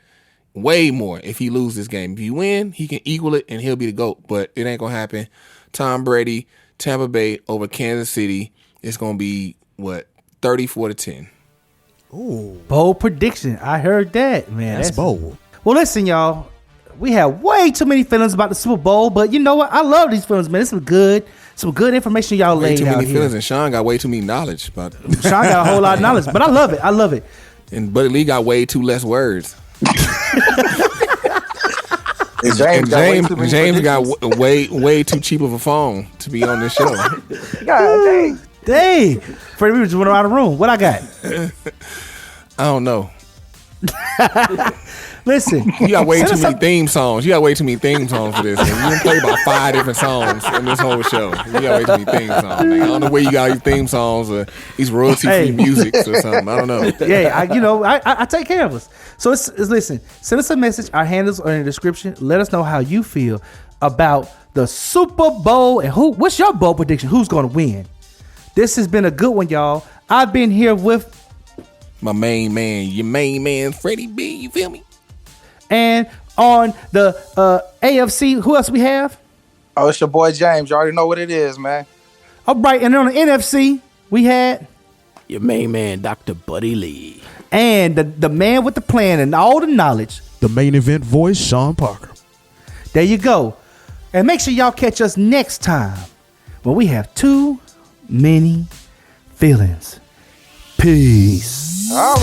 Way more if he loses this game. If he win, he can equal it and he'll be the GOAT. But it ain't gonna happen. Tom Brady, Tampa Bay over Kansas City. It's gonna be what, 34-10. Ooh, bold prediction. I heard that, man. That's bold. Well, listen, y'all. We have way too many feelings about the Super Bowl, but you know what? I love these feelings, man. It's some good information y'all laid out here. Way too many feelings, and Sean got way too many knowledge. But Sean got a whole lot of knowledge, but I love it. And Buddy Lee got way too less words. James got way too cheap of a phone to be on this show. God dang. Freddie, we just went around the room. What I got? I don't know. Listen, you got way too many theme songs. You got way too many theme songs for this. Man. You done play about 5 different songs in this whole show. You got way too many theme songs. Man. I don't know where you got these theme songs or these royalty-free musics or something. I don't know. Yeah, I take care of us. So listen, send us a message. Our handles are in the description. Let us know how you feel about the Super Bowl and what's your bold prediction? Who's going to win? This has been a good one, y'all. I've been here with my main man, Freddie B. You feel me? And on the AFC, who else we have? Oh, it's your boy James. You already know what it is, man. All right, and on the NFC, we had your main man, Dr. Buddy Lee. And the man with the plan and all the knowledge. The main event voice, Sean Parker. There you go. And make sure y'all catch us next time when we have too many feelings. Peace. Oh.